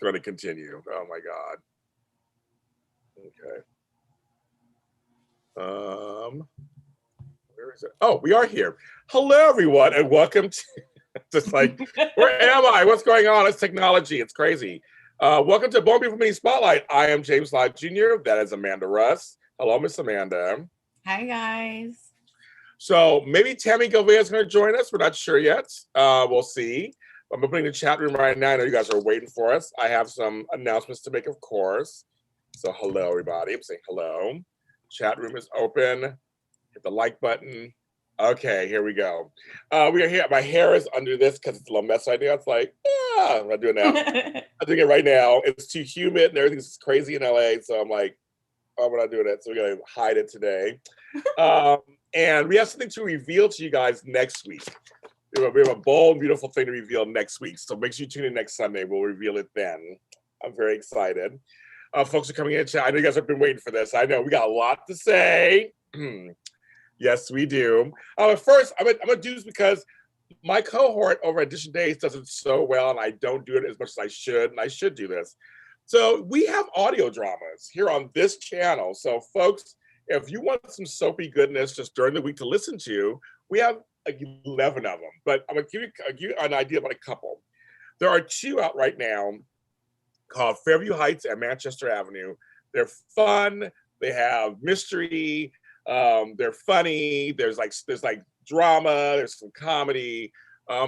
going to continue. Oh my God. Okay. Where is it? Oh, we are here. Hello, everyone, and welcome to just like, where am I? What's going on? It's technology. It's crazy. Welcome to Born Beautiful Mini Spotlight. I am James Lott Jr. That is Amanda Russ. Hello, Miss Amanda. Hi, guys. So maybe Tami is going to join us. We're not sure yet. We'll see. I'm opening the chat room right now. I know you guys are waiting for us. I have some announcements to make, of course. So hello, everybody. I'm saying hello. Chat room is open. Hit the like button. Okay, here we go. We are here. My hair is under this because it's a little mess right now. It's like, I'm not doing that. I'm doing it right now. It's too humid and everything's crazy in LA. So I'm like, oh, we're not doing it. So we're going to hide it today. And we have something to reveal to you guys next week. We have a bold, beautiful thing to reveal next week. So make sure you tune in next Sunday. We'll reveal it then. I'm very excited. Folks are coming in. I know you guys have been waiting for this. I know we got a lot to say. Yes, we do. First, I'm gonna do this because my cohort over at Edition Days does it so well, and I don't do it as much as I should, and I should do this. So we have audio dramas here on this channel. So folks, if you want some soapy goodness just during the week to listen to, we have like 11 of them. But I'm gonna give you an idea about a couple. There are 2 out right now called Fairview Heights and Manchester Avenue. They're fun. They have mystery. They're funny. There's like drama. There's some comedy.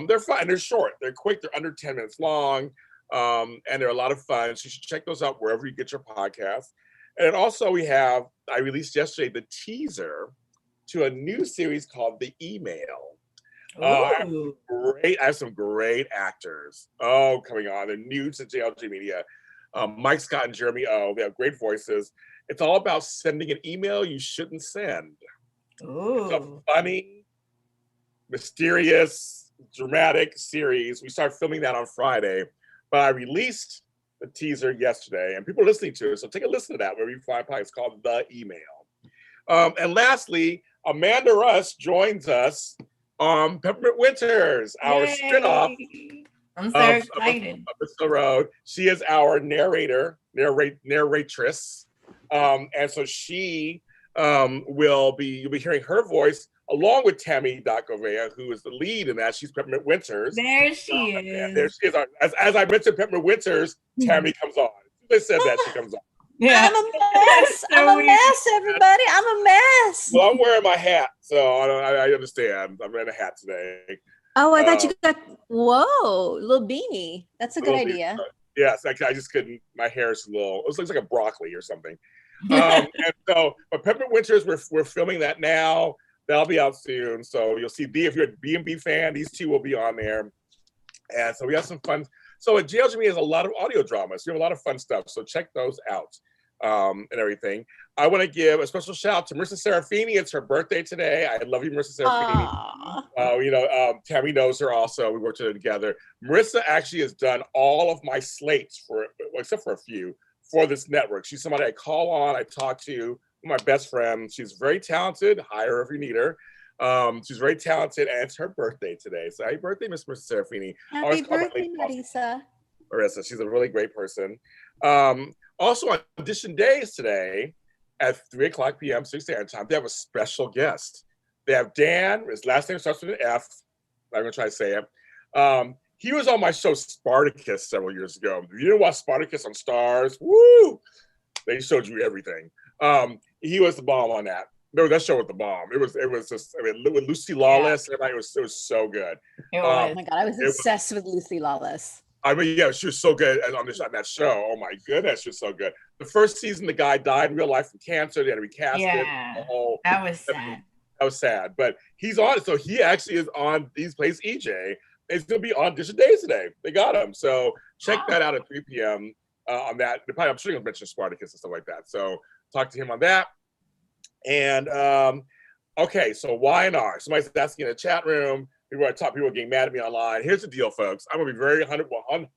They're fun. They're short. They're quick. They're under 10 minutes long. And they're a lot of fun. So you should check those out wherever you get your podcasts. And then also I released yesterday the teaser to a new series called The Email. I have some great actors. Coming on. They're new to JLG Media. Mike Scott and Jeremy O. They have great voices. It's all about sending an email you shouldn't send. It's a funny, mysterious, dramatic series. We started filming that on Friday, but I released the teaser yesterday, and people are listening to it. So take a listen to that wherever you find podcasts. It's called The Email. And lastly, Amanda Russ joins us on Peppermint Winters, our spinoff. I'm so excited. Up the road. She is our narratress. And so she you'll be hearing her voice along with Tami Govea, who is the lead in that. She's Peppermint Winters. There she is. There she is. As I mentioned, Peppermint Winters, Tami comes on. They said that she comes on. Yeah. I'm a mess. I'm a mess, everybody. I'm a mess. Well, I'm wearing my hat, so I understand. I'm wearing a hat today. Oh, I thought you got, whoa, little beanie. That's a good idea. Yes, I just couldn't. My hair is a little. It looks like a broccoli or something. And so, but Peppermint Winters, we're filming that now. That'll be out soon. So you'll see if you're a B&B fan, these 2 will be on there. And so we have some fun. So at JLG has a lot of audio dramas. We have a lot of fun stuff. So check those out and everything. I want to give a special shout out to Marissa Serafini. It's her birthday today. I love you, Marissa Serafini. Tami knows her also. We worked together. Marissa actually has done all of my slates except for a few, for this network. She's somebody I call on, I talk to, my best friend. She's very talented. Hire her if you need her. She's very talented, and it's her birthday today. So happy birthday, Miss Marissa Serafini. Happy birthday, Marissa. Marissa, she's a really great person. Also on Edition Days today at 3:00 p.m. 6 Standard Time, they have a special guest. They have Dan. His last name starts with an F. I'm going to try to say it. He was on my show Spartacus several years ago. If you didn't watch Spartacus on Stars, woo! They showed you everything. He was the bomb on that. No, that show was the bomb. It was just, with Lucy Lawless, everybody, it was so good. Oh my God, I was obsessed with Lucy Lawless. I mean, yeah, she was so good on that show. Oh my goodness, she was so good. The first season, the guy died in real life from cancer. They had to recast it. That was sad. That was sad, but he's on it. So he actually is on. He plays EJ. He's going to be on Edition Days today. They got him. So check that out at 3 p.m. On that. I'm sure he'll mention Spartacus and stuff like that. So talk to him on that. And okay, so Y&R. Somebody's asking in the chat room. People are getting mad at me online. Here's the deal, folks. I'm going to be very 100%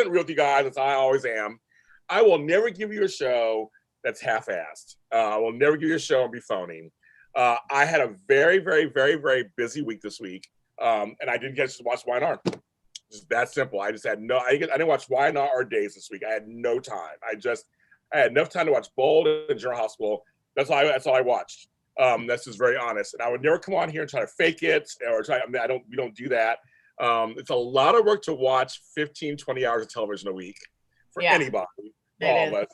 real with you guys, as I always am. I will never give you a show that's half-assed. I will never give you a show and be phoning. I had a very, very, very, very busy week this week, and I didn't get to watch Y&R. Just that simple. I just had I didn't watch Y&R or Days this week. I had no time. I had enough time to watch Bold and General Hospital. That's all I watched. That's just very honest. And I would never come on here and try to fake it or try. I mean, we don't do that. It's a lot of work to watch 15, 20 hours of television a week for anybody, all of us.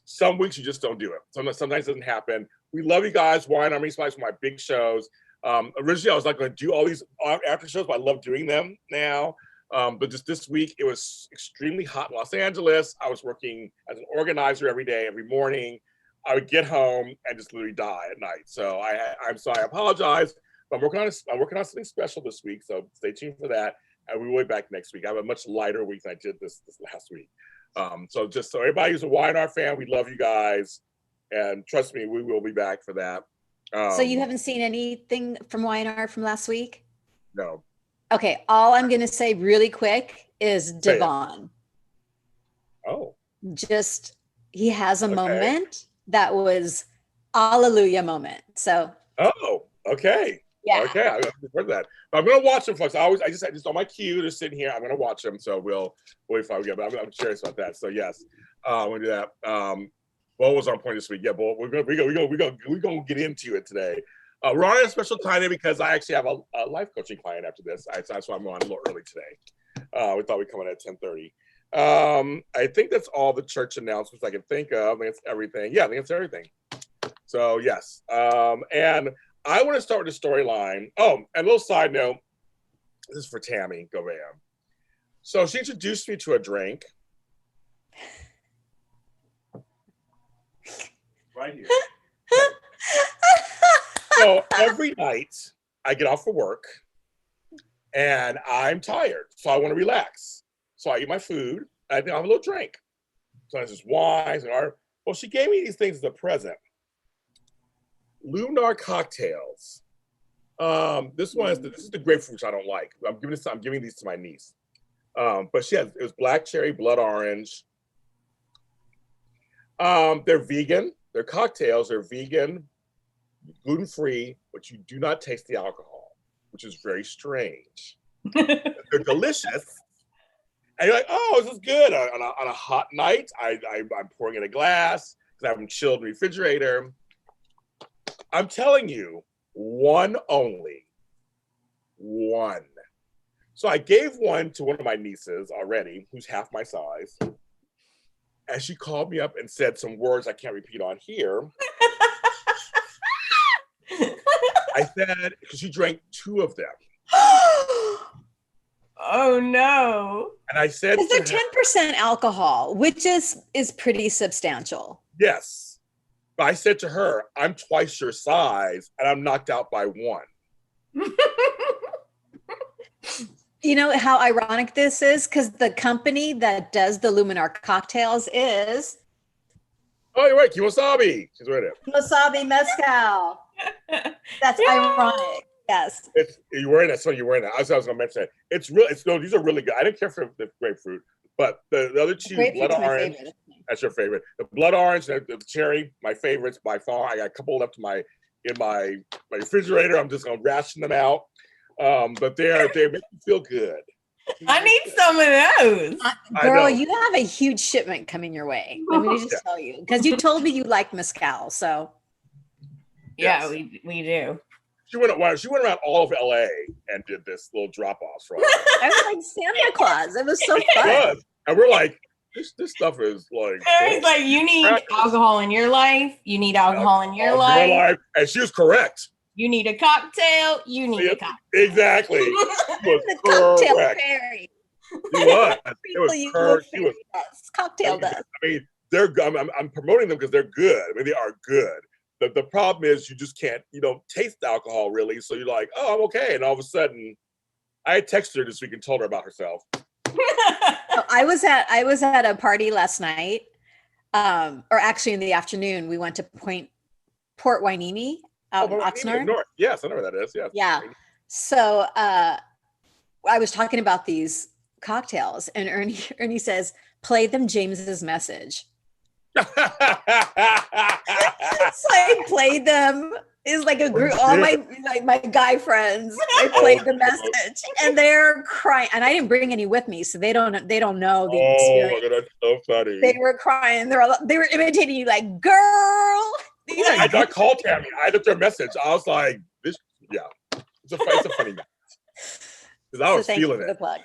Some weeks you just don't do it. Sometimes it doesn't happen. We love you guys. Y&R makes one of my big shows. Originally, I was not going to do all these after shows, but I love doing them now. But just this week, it was extremely hot in Los Angeles. I was working as an organizer every day, every morning. I would get home and just literally die at night. So I'm sorry, I apologize. But I'm working on something special this week. So stay tuned for that. And we will be back next week. I have a much lighter week than I did this last week. So just so everybody who's a Y&R fan, we love you guys. And trust me, we will be back for that. So you haven't seen anything from Y&R from last week? No. Okay, all I'm going to say really quick is Devon. Oh. Just, he has a moment that was hallelujah moment. So. Oh, okay. Yeah. Okay, I've heard that. But I'm going to watch them, folks. I just on my queue, they're sitting here. I'm going to watch them. So we'll find out. But I'm curious about that. So yes, we'll do that. What was our point this week? Yeah, but we're gonna get into it today. We're on a special time today because I actually have a life coaching client after this. That's why I'm on a little early today. We thought we'd come in at 10:30. I think that's all the church announcements I can think of. I think it's everything. Yeah, I think it's everything. So yes, and I want to start with the storyline. Oh, and a little side note. This is for Tami. Go Bam. So she introduced me to a drink. Right here. So every night I get off of work and I'm tired. So I want to relax. So I eat my food. I think I have a little drink. So it's just wines and art. Well, she gave me these things as a present. Lunar cocktails. This is the grapefruit I don't like. I'm giving these to my niece. But it was black cherry, blood orange. They're vegan. Their cocktails are vegan, gluten-free, but you do not taste the alcohol, which is very strange. They're delicious. And you're like, oh, this is good. On a hot night, I'm pouring in a glass because I have them chilled in the refrigerator. I'm telling you, one only. One. So I gave one to one of my nieces already, who's half my size. And she called me up and said some words I can't repeat on here. I said, because she drank 2 of them. Oh no. And I said, because they're 10% alcohol, which is pretty substantial. Yes. But I said to her, I'm twice your size and I'm knocked out by 1. You know how ironic this is? Because the company that does the Luminar cocktails is... Oh, you're right. Kimosabi. She's right there. Kimosabi Mezcal. That's ironic. Yes. You're wearing that. So you're wearing that. I was going to mention that. These are really good. I didn't care for the grapefruit, but the other 2, blood orange. That's your favorite. The blood orange and the cherry, my favorites by far. I got a couple left in my refrigerator. I'm just going to ration them out. But they make me feel good. I need some of those. Girl, you have a huge shipment coming your way. Let me just tell you. Because you told me you like mezcal, so. Yeah, we do. She went around all of LA and did this little drop-offs for us. I was like Santa Claus. It was so fun. And we're like, this stuff is like. It's like, you need alcohol in your life. You need alcohol in your life. And she was correct. You need a cocktail. You need a cocktail. Exactly. The cocktail fairy. She was cocktail dust. I mean, they're. I'm promoting them because they're good. I mean, they are good. The problem is you just can't. You don't taste the alcohol really. So you're like, oh, I'm okay. And all of a sudden, I texted her this week and told her about herself. I was at a party last night, or actually in the afternoon. We went to Port Hueneme. Oxnard. North. Yes, I know where that is. Yes. Yeah. So I was talking about these cocktails, and Ernie says, "Play them James's message." So I played them It's like a group, all my guy friends. I played the message, and they're crying. And I didn't bring any with me, so they don't know the experience. Oh my God, that's so funny. They were crying. They were imitating you, like, girl. I not called Tami. I looked their message. I was like, this. Yeah, it's a funny message. Because I was feeling it. The plug.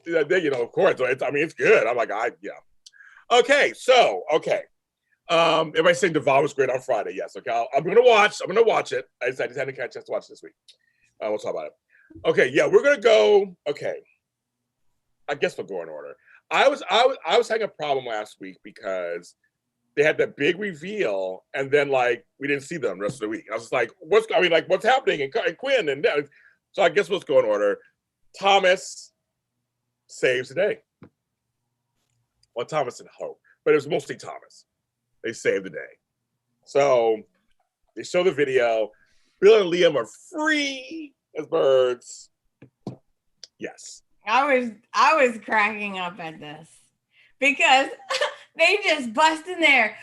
You know, of course. It's good. I'm like, yeah. Okay, so everybody saying Devon was great on Friday. Yes, okay. I'm gonna watch it. I just hadn't had a chance to watch it this week. We'll talk about it. Okay, yeah, we're gonna go. Okay, I guess we'll go in order. I was having a problem last week because they had that big reveal, and then like we didn't see them the rest of the week. I was just like, what's happening? And Quinn and so I guess let's go in order. Thomas saves the day. Well, Thomas and Hope, but it was mostly Thomas. They saved the day. So they show the video. Bill and Liam are free as birds. Yes. I was cracking up at this because they just bust in there.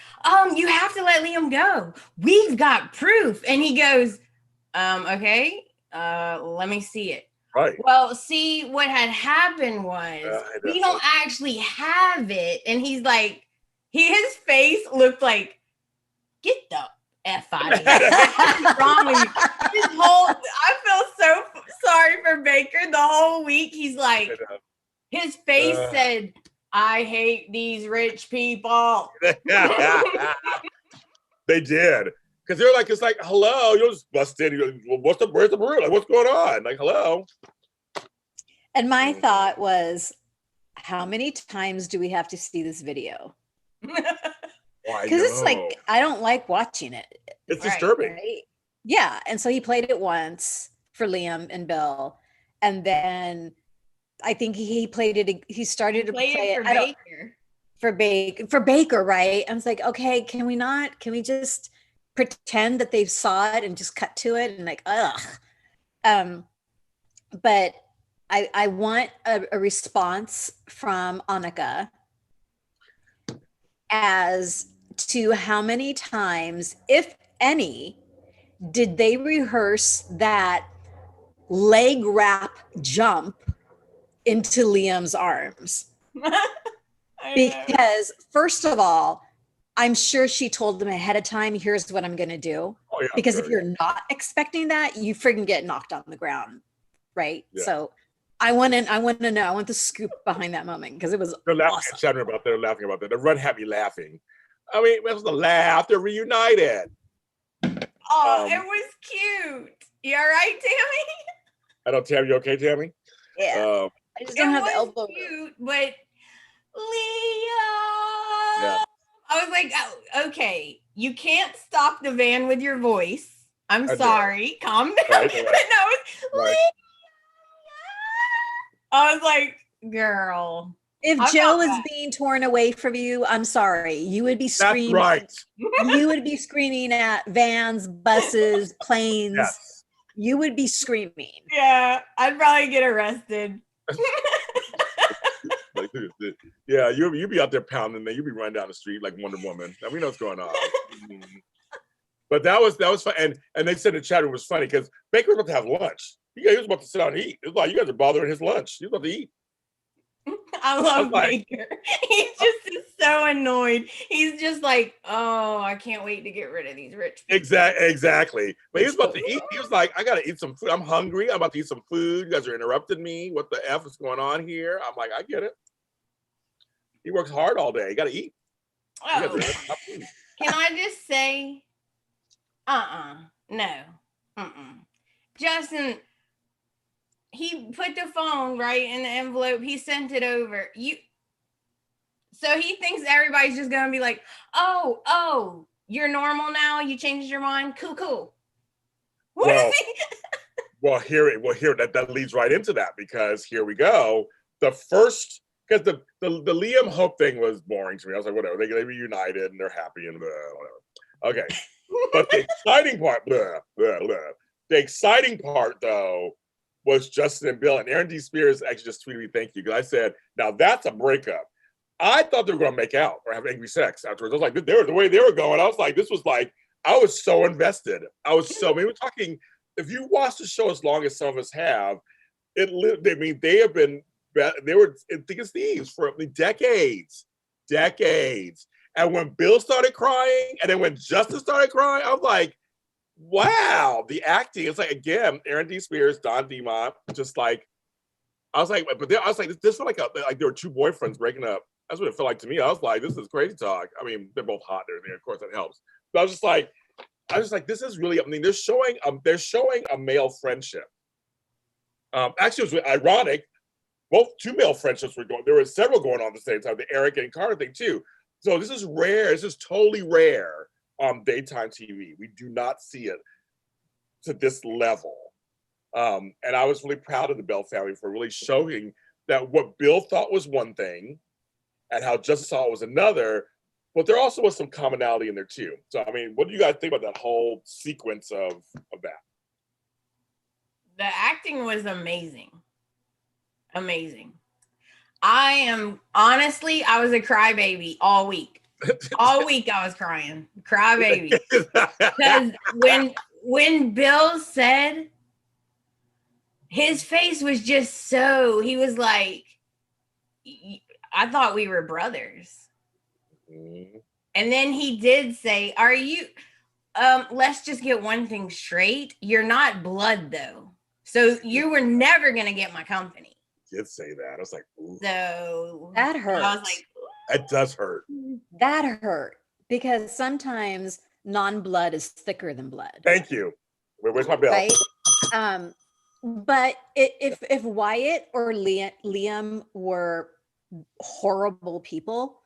You have to let Liam go. We've got proof. And he goes, okay, let me see it. Right. Well, see, what had happened was we don't actually have it. And he's like, his face looked like, get the F out of here. What's wrong with you? I feel so sorry for Baker. The whole week, he's like, his face said, I hate these rich people. They did. Because they're like, it's like, hello, you just bust in. Well, where's the brew? Like, what's going on? Like, hello. And my thought was, how many times do we have to see this video? Because it's like, I don't like watching it. It's disturbing. Right? Yeah. And so he played it once for Liam and Bill. And then I think he played it. He started to play it for Baker. Right. I was like, okay, can we just pretend that they saw it and just cut to it and like, ugh. But I want a response from Annika as to how many times, if any, did they rehearse that leg wrap jump into Liam's arms? Because first of all, I'm sure she told them ahead of time, here's what I'm going to do. Oh, yeah, because if you're not expecting that, you friggin' get knocked on the ground. Right. Yeah. So I want to know. I want the scoop behind that moment because it was awesome. They're laughing about that. The run had me laughing. I mean, it was a laugh. They're reunited. Oh, it was cute. You all right, Tami? I know, Tami. You okay, Tami? Yeah. I just don't have the elbow. Cute, but Leah. Yeah. I was like, oh, okay, you can't stop the van with your voice. I'm sorry. Calm down. Right. No, right. I was like, girl. If Joe is being torn away from you, I'm sorry. You would be screaming. That's right. You would be screaming at vans, buses, planes. Yes. You would be screaming. Yeah, I'd probably get arrested. Yeah, you'd be out there pounding, man. You'd be running down the street like Wonder Woman. Now we know what's going on. But that was fun. And they said the chat room was funny because Baker was about to have lunch. He was about to sit down and eat. It was like, you guys are bothering his lunch. He was about to eat. I love Baker. He's just so annoyed. He's just like, oh, I can't wait to get rid of these rich people. Exactly. But he was about to eat. He was like, I got to eat some food. I'm hungry. I'm about to eat some food. You guys are interrupting me. What the F is going on here? I'm like, I get it. He works hard all day. You got to eat. Oh. Can I just say, no. Justin, he put the phone right in the envelope. He sent it over. So he thinks everybody's just gonna be like, oh, you're normal now. You changed your mind. Cool. What is he? Well, that leads right into that because here we go. Because the Liam Hope thing was boring to me. I was like, whatever. They reunited and they're happy and whatever. Okay, but the exciting part, the exciting part though, was Justin and Bill, and Aaron D. Spears actually just tweeted me, thank you, because I said, now that's a breakup. I thought they were going to make out or have angry sex afterwards. I was like, the way they were going, I was like, this was like, I was so invested. We were talking, if you watch the show as long as some of us have, they have been, they were in thick as thieves for decades. And when Bill started crying, and then when Justin started crying, I was like, wow, the acting. It's like, again, Aaron D. Spears, Don DeMont, just like, I was like, this felt like there were two boyfriends breaking up. That's what it felt like to me. I was like, this is crazy talk. I mean, they're both hot and everything. Of course, that helps. But I was just like, this is really, I mean, they're showing a male friendship. Actually, it was ironic. Two male friendships were going. There were several going on at the same time. The Eric and Carter thing too. So this is rare. This is totally rare on daytime TV. We do not see it to this level. And I was really proud of the Bell family for really showing that what Bill thought was one thing and how Justin saw it was another, but there also was some commonality in there too. So, I mean, what do you guys think about that whole sequence of that? The acting was amazing. Amazing. I was a crybaby all week. All week I was crying. Crybaby. Because when Bill said, his face was just so, he was like, I thought we were brothers. Mm-hmm. And then he did say, are you, let's just get one thing straight. You're not blood though. So you were never going to get my company. Did say that. I was like, ooh. So that hurt. I was like, that does hurt. That hurt because sometimes non-blood is thicker than blood. Thank you. Where's my bell? Right. But if Wyatt or Liam were horrible people,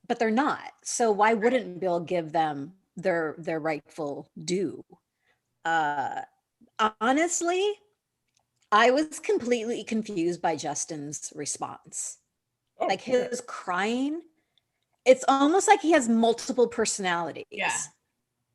but they're not. So why wouldn't Bill give them their rightful due? Honestly, I was completely confused by Justin's response. Like his crying, it's almost like he has multiple personalities. Yeah.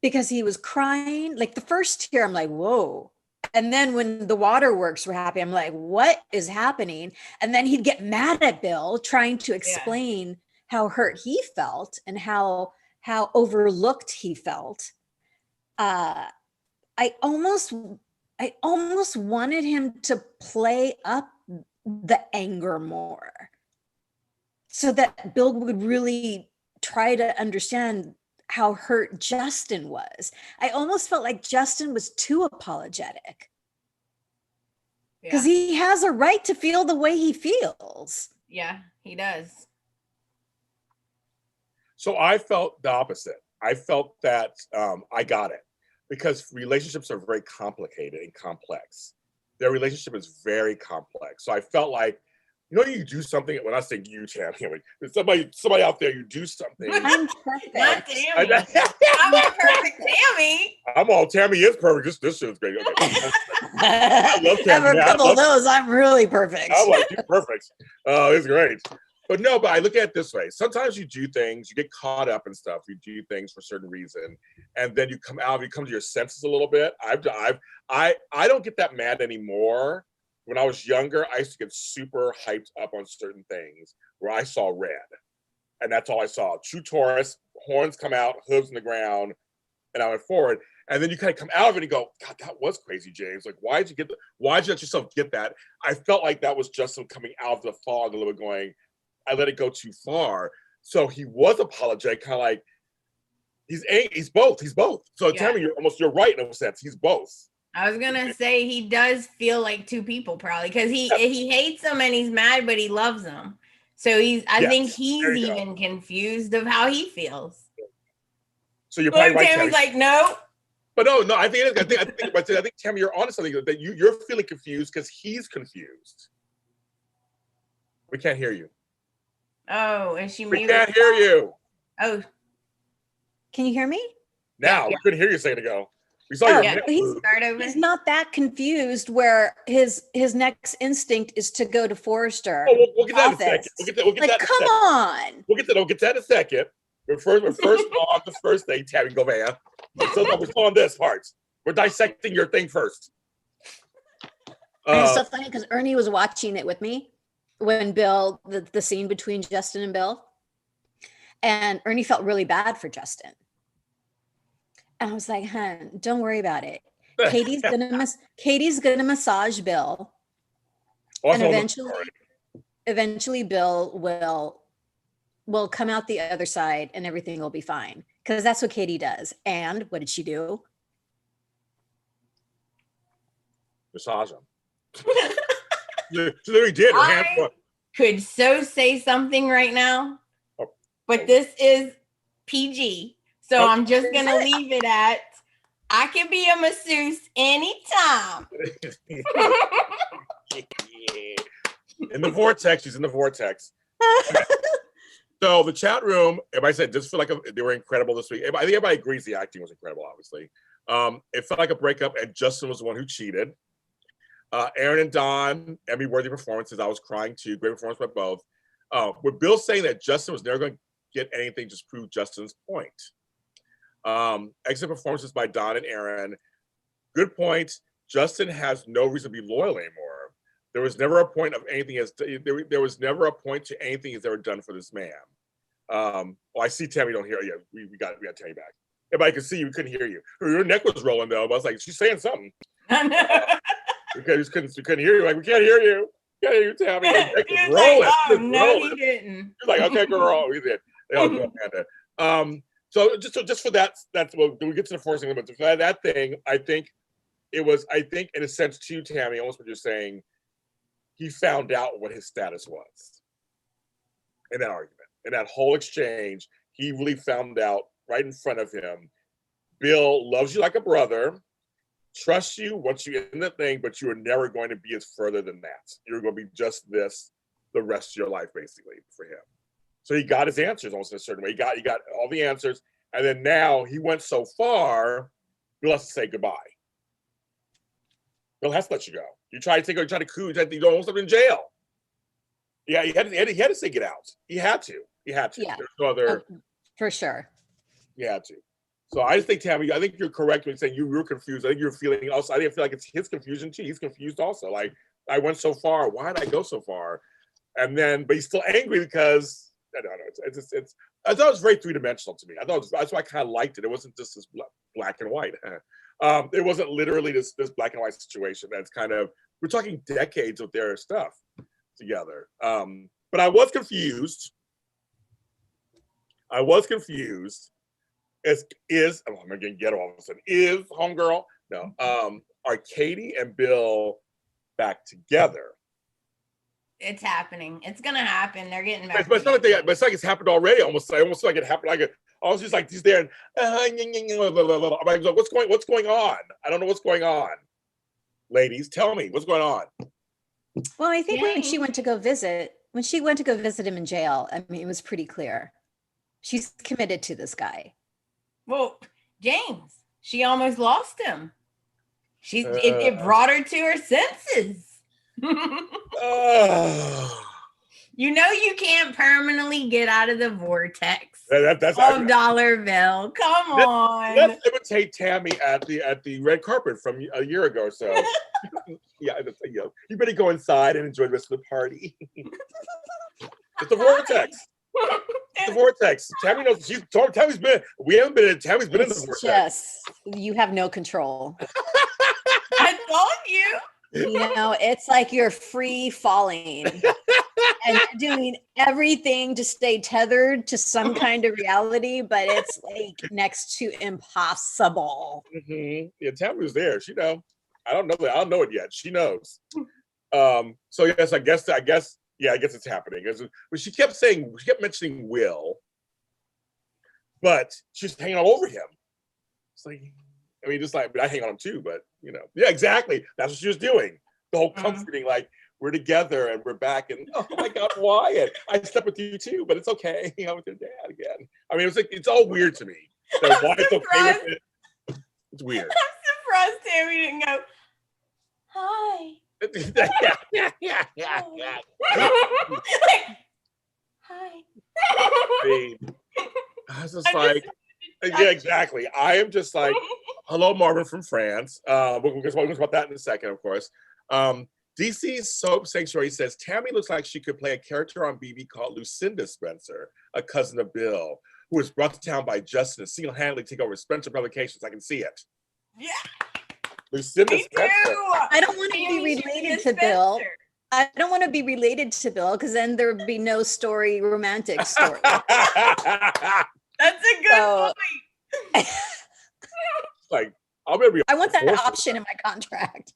Because he was crying. Like the first tear, I'm like, whoa. And then when the waterworks were happy, I'm like, what is happening? And then he'd get mad at Bill, trying to explain how hurt he felt and how overlooked he felt. I almost wanted him to play up the anger more so that Bill would really try to understand how hurt Justin was. I almost felt like Justin was too apologetic because he has a right to feel the way he feels. Yeah, he does. So I felt the opposite. I felt that I got it because relationships are very complicated and complex. Their relationship is very complex. So I felt like, you do something. When I say you, Tami, somebody out there, you do something. I'm perfect. Not Tami. I'm not perfect, Tami. I'm all Tami is perfect. This show's great. Okay. I love Tami. I have a couple of those. I'm really perfect. I'm like, you're perfect. Oh, it's great. But I look at it this way. Sometimes you do things, you get caught up in stuff. You do things for a certain reason, and then you come to your senses a little bit. I don't get that mad anymore. When I was younger, I used to get super hyped up on certain things where I saw red. And that's all I saw. True Taurus, horns come out, hooves in the ground, and I went forward. And then you kind of come out of it and go, God, that was crazy, James. Like, why'd you let yourself get that? I felt like that was Justin coming out of the fog a little bit going, I let it go too far. So he was apologetic, kind of like, he's both. So Tami, you're right in a sense. He's both. I was gonna say he does feel like two people probably because he hates them and he's mad, but he loves them. So I think he's even confused of how he feels. So you're probably right. Tami's like, no. But no, I think Tami, you're on something that you're feeling confused because he's confused. We can't hear you. Oh, and she muted. We can't hear you. Oh. Can you hear me? Now, we couldn't hear you a second ago. We saw your he's not that confused where his next instinct is to go to Forrester. Oh, we'll get that in a second. We'll get that come on. We'll get that in a second. We're first on the first thing, Tami, go man. So we're still on this part. We're dissecting your thing first. It's so funny because Ernie was watching it with me when Bill, the scene between Justin and Bill. And Ernie felt really bad for Justin. And I was like, hun, don't worry about it. Katie's gonna massage Bill. And eventually Bill will come out the other side and everything will be fine. Because that's what Katie does. And what did she do? Massage him. She literally did. I could so say something right now, but this is PG. So I'm just going to leave it at, I can be a masseuse anytime. In the vortex. She's in the vortex. So the chat room, everybody said, just feel like they were incredible this week. I think everybody agrees the acting was incredible, obviously. It felt like a breakup, and Justin was the one who cheated. Aaron and Don, Emmy-worthy performances. I was crying too. Great performance by both. With Bill saying that Justin was never going to get anything, just proved Justin's point. Excellent performances by Don and Aaron. Good point. Justin has no reason to be loyal anymore. There was never a point of anything there was never a point to anything he's ever done for this man. I see Tammy don't hear you. We got Tammy back. Everybody could see you, couldn't hear you. Your neck was rolling though, but I was like, she's saying something. We couldn't hear you. Like, we can't hear you. Can't hear you, Tammy. Your neck was rolling. Like, oh, no, he didn't. She's like, okay, girl, we did. So just for that's what we get to the forcing limits. For that thing, I think in a sense too, Tammy, almost what you're saying, he found out what his status was in that argument. In that whole exchange, he really found out right in front of him. Bill loves you like a brother, trusts you, wants you in the thing, but you are never going to be as further than that. You're going to be just this the rest of your life, basically, for him. So he got his answers almost in a certain way. He got all the answers, and then now he went so far, Bill has to say goodbye. Bill has to let you go. You try to take her, you try to coup, you almost up in jail. Yeah, he had to say get out. He had to. Yeah. There's no other. For sure. He had to. So I just think, Tammy, I think you're correct when saying you were confused. I think you're feeling also. I didn't feel like it's his confusion too. He's confused also. Like, I went so far. Why did I go so far? And then, but he's still angry because I don't know. It's. I thought it was very three-dimensional to me. That's why I kind of liked it. It wasn't just this black and white. It wasn't literally this black and white situation. That's kind of, we're talking decades of their stuff together. But I was confused. I'm gonna get all of a sudden. Is homegirl? No. Are Katie and Bill back together? It's happening. It's gonna happen. They're getting back. But it's not like it's like it's happened already. Almost like it happened. Like I was just like he's there and I'm like, what's going on? I don't know what's going on. Ladies, tell me what's going on. Well, I think when she went to go visit him in jail, I mean, it was pretty clear. She's committed to this guy. Well, James, she almost lost him. It brought her to her senses. You know you can't permanently get out of the vortex of Dollar Bill. Come on. Let's imitate Tammy at the red carpet from a year ago or so. You better go inside and enjoy the rest of the party. It's the vortex. The vortex. Tammy knows. Tammy's been. We haven't been in. Tammy's been in the vortex. Yes, you have no control. I told you. You know, it's like you're free falling and doing everything to stay tethered to some kind of reality, but it's like next to impossible. Mm-hmm. Yeah, Tammy was there. She know. I don't know that. I don't know it yet. She knows. So yes, I guess. Yeah, I guess it's happening. But she kept mentioning Will, but she's hanging all over him. It's like, I mean, just like, but I hang on him too, but you know, yeah, exactly. That's what she was doing. The whole comforting, like, we're together and we're back, and oh my God, Wyatt, I slept with you too, but it's okay. I was your dad again. I mean, it's all weird to me. So Wyatt's okay with it. It's weird. I'm surprised Tammy didn't go, hi. Yeah. Hi. I mean, I was just like, yeah, exactly. I am just like, hello, Marvin from France. We'll talk about that in a second, of course. DC's Soap Sanctuary says Tammy looks like she could play a character on BB called Lucinda Spencer, a cousin of Bill. who was brought to town by Justin to single-handedly take over Spencer Publications. I can see it. Yeah. Lucinda Me Spencer. too. I don't want to be related to Bill. I don't want to be related to Bill because then there would be no romantic story. That's a good point. Like, I want that option in my contract.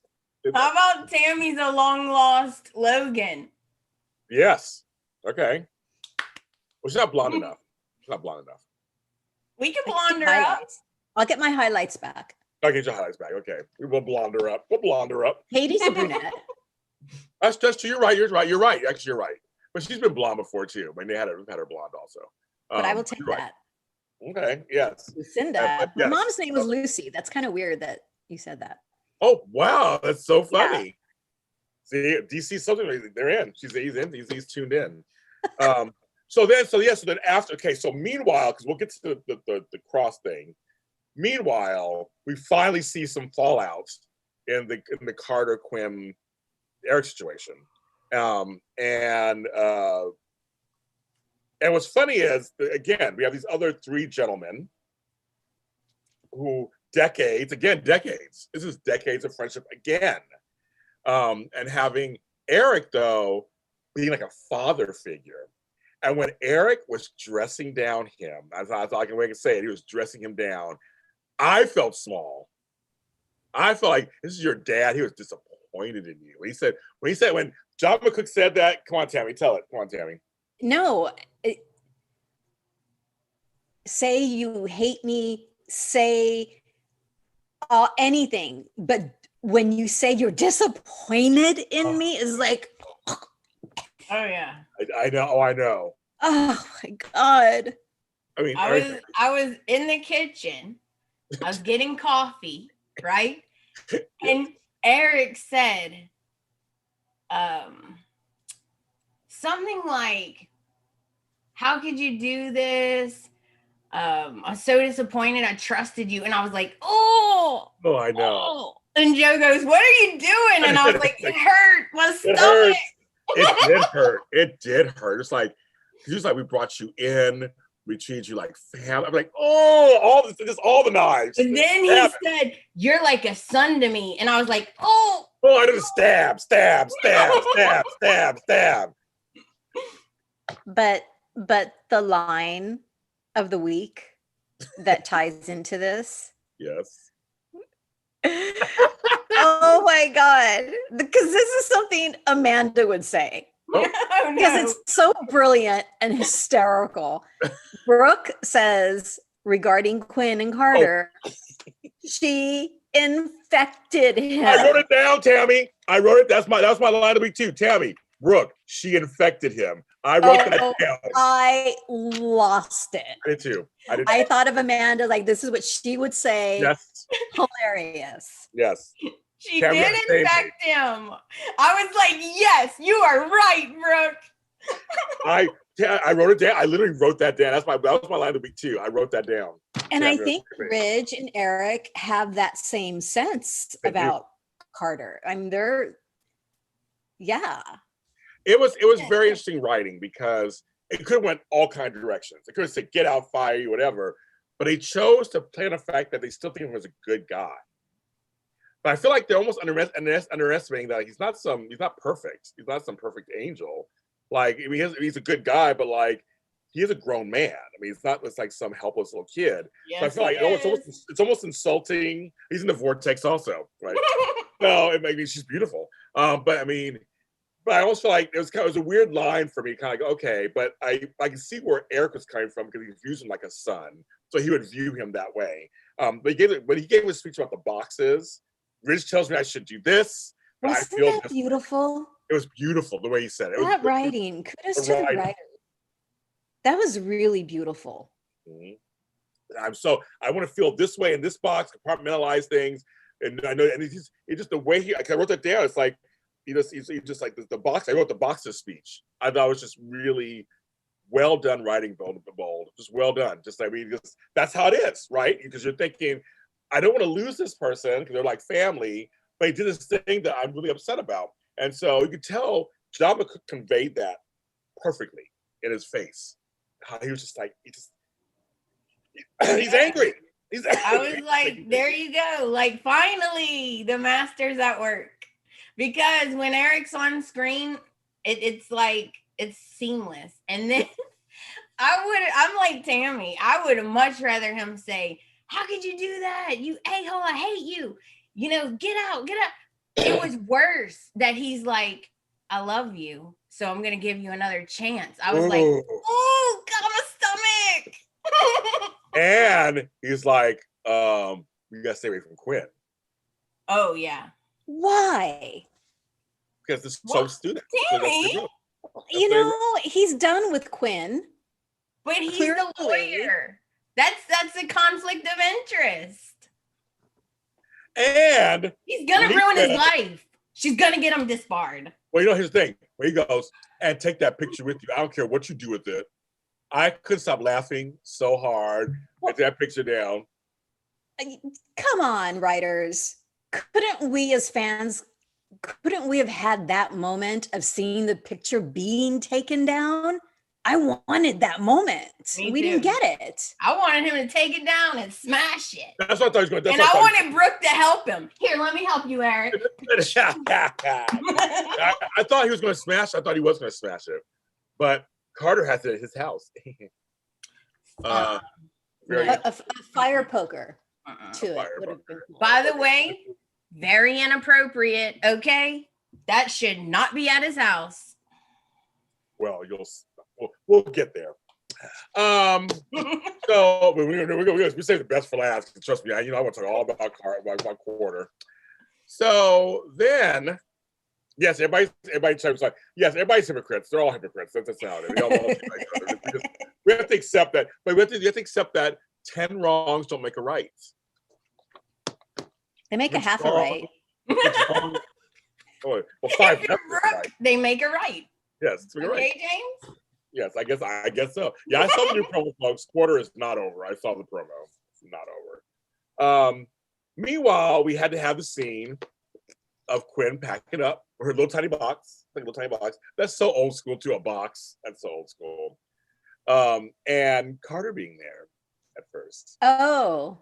How about Tammy's a long lost Logan? Yes. Okay. Well, she's not blonde enough. She's not blonde enough. We can blonde her up. I'll get my highlights back. I'll get your highlights back. Okay. We'll blonde her up. Katie's a brunette. That's true. You're right. You're right. Actually, you're right. But she's been blonde before too. I mean, we've had her blonde also. But I will take that. Okay. Yes. Lucinda. My mom's name was Lucy. That's kind of weird that you said that. Oh wow, that's so funny. Yeah. See, DC something they're in. He's tuned in. So then after, okay, so meanwhile, because we'll get to the cross thing. Meanwhile, we finally see some fallout in the Carter Quinn Eric situation. And what's funny is, again, we have these other three gentlemen who decades. This is decades of friendship again. And having Eric, though, being like a father figure. And when Eric was dressing down him, as I thought I can say it, he was dressing him down. I felt small. I felt like, this is your dad. He was disappointed in you. When John McCook said that, come on, Tammy, tell it. Come on, Tammy. No. Say you hate me, say anything. But when you say you're disappointed in me, is like, oh yeah. I know. Oh my God. I mean, I was in the kitchen. I was getting coffee, right? And Eric said something like, how could you do this? I'm so disappointed. I trusted you. And I was like, oh, I know. Oh. And Joe goes, what are you doing? And I was like, it hurt my stomach. It did hurt. It's like we brought you in. We treated you like family. I'm like, all the knives. And then he said, you're like a son to me. And I was like, oh. Oh, I did stab. But the line of the week that ties into this. Yes. Oh my God. Because this is something Amanda would say. Because it's so brilliant and hysterical. Brooke says regarding Quinn and Carter, she infected him. I wrote it down, Tammy. I wrote it. That's my line of the week too. Tammy, Brooke, she infected him. I wrote that down. I lost it. I did too. I thought of Amanda like this is what she would say. Yes. Hilarious. Yes. She did infect him. I was like, yes, you are right, Brooke. I wrote it down. I literally wrote that down. That was my line of the week too. I wrote that down. And I think Ridge and Eric have that same sense about Carter. I mean, It was very interesting writing because it could have went all kinds of directions. It could have said, get out, fire you, whatever. But they chose to play on the fact that they still think he was a good guy. But I feel like they're almost underestimating that he's not perfect. He's not some perfect angel. Like, I mean, he's a good guy, but like, he is a grown man. I mean, it's like some helpless little kid. Yes, so I feel like it's almost insulting. He's in the vortex also, right? No, it maybe she's beautiful. But I almost feel like it was a weird line for me, kind of like, okay, but I can see where Eric was coming from because he views him like a son. So he would view him that way. But he gave a speech about the boxes. Ridge tells me I should do this. Wasn't that beautiful? It was beautiful the way he said it. That writing. Kudos to the writer. That was really beautiful. Mm-hmm. I want to feel this way in this box, compartmentalize things. And I know, and it's just the way I wrote that down. It's like, he just like the box. I wrote the boxer speech. I thought it was just really well done writing, Bold. Just well done. That's how it is, right? Because you're thinking, I don't want to lose this person because they're like family, but he did this thing that I'm really upset about. And so you could tell John McCook conveyed that perfectly in his face. How he was just like, He's angry. I was like, there you go. Like, finally, the master's at work. Because when Eric's on screen, it's like, it's seamless. And then I'm like Tami. I would much rather him say, how could you do that? You a-hole, I hate you. You know, get out. It was worse that he's like, I love you, so I'm going to give you another chance. I was like, oh, got my stomach. And he's like, we got to stay away from Quinn. Oh, yeah. Why? Because this so student. Tami. You know, he's done with Quinn. But he's the lawyer. That's a conflict of interest. And he's gonna ruin his life. She's gonna get him disbarred. Well, you know, here's the thing. Where he goes, and take that picture with you. I don't care what you do with it. I couldn't stop laughing so hard at that picture down. Come on, writers. Couldn't we have had that moment of seeing the picture being taken down? I wanted that moment. We didn't get it. I wanted him to take it down and smash it. That's what I thought he was going to do. And I wanted Brooke to help him. Here, let me help you, Eric. I thought he was going to smash. I thought he was going to smash it. But Carter has it at his house. A fire poker to it. Cool. By the way, very inappropriate. Okay, that should not be at his house. Well, we'll get there. So we save the best for last. Trust me, I want to talk all about Quarter. So then, yes, everybody's like, yes, everybody's hypocrites. They're all hypocrites. That's how it is. We have to accept that, but we have to accept that 10 wrongs don't make a right. They make a half a right. Well, 5 right. They make a right. Yes, it's okay, right. James. Yes, I guess so. Yeah, I saw the new promo, folks. Quarter is not over. I saw the promo. It's not over. Meanwhile, we had to have the scene of Quinn packing up her little tiny box. That's so old school too. A box. That's so old school. And Carter being there at first. Oh.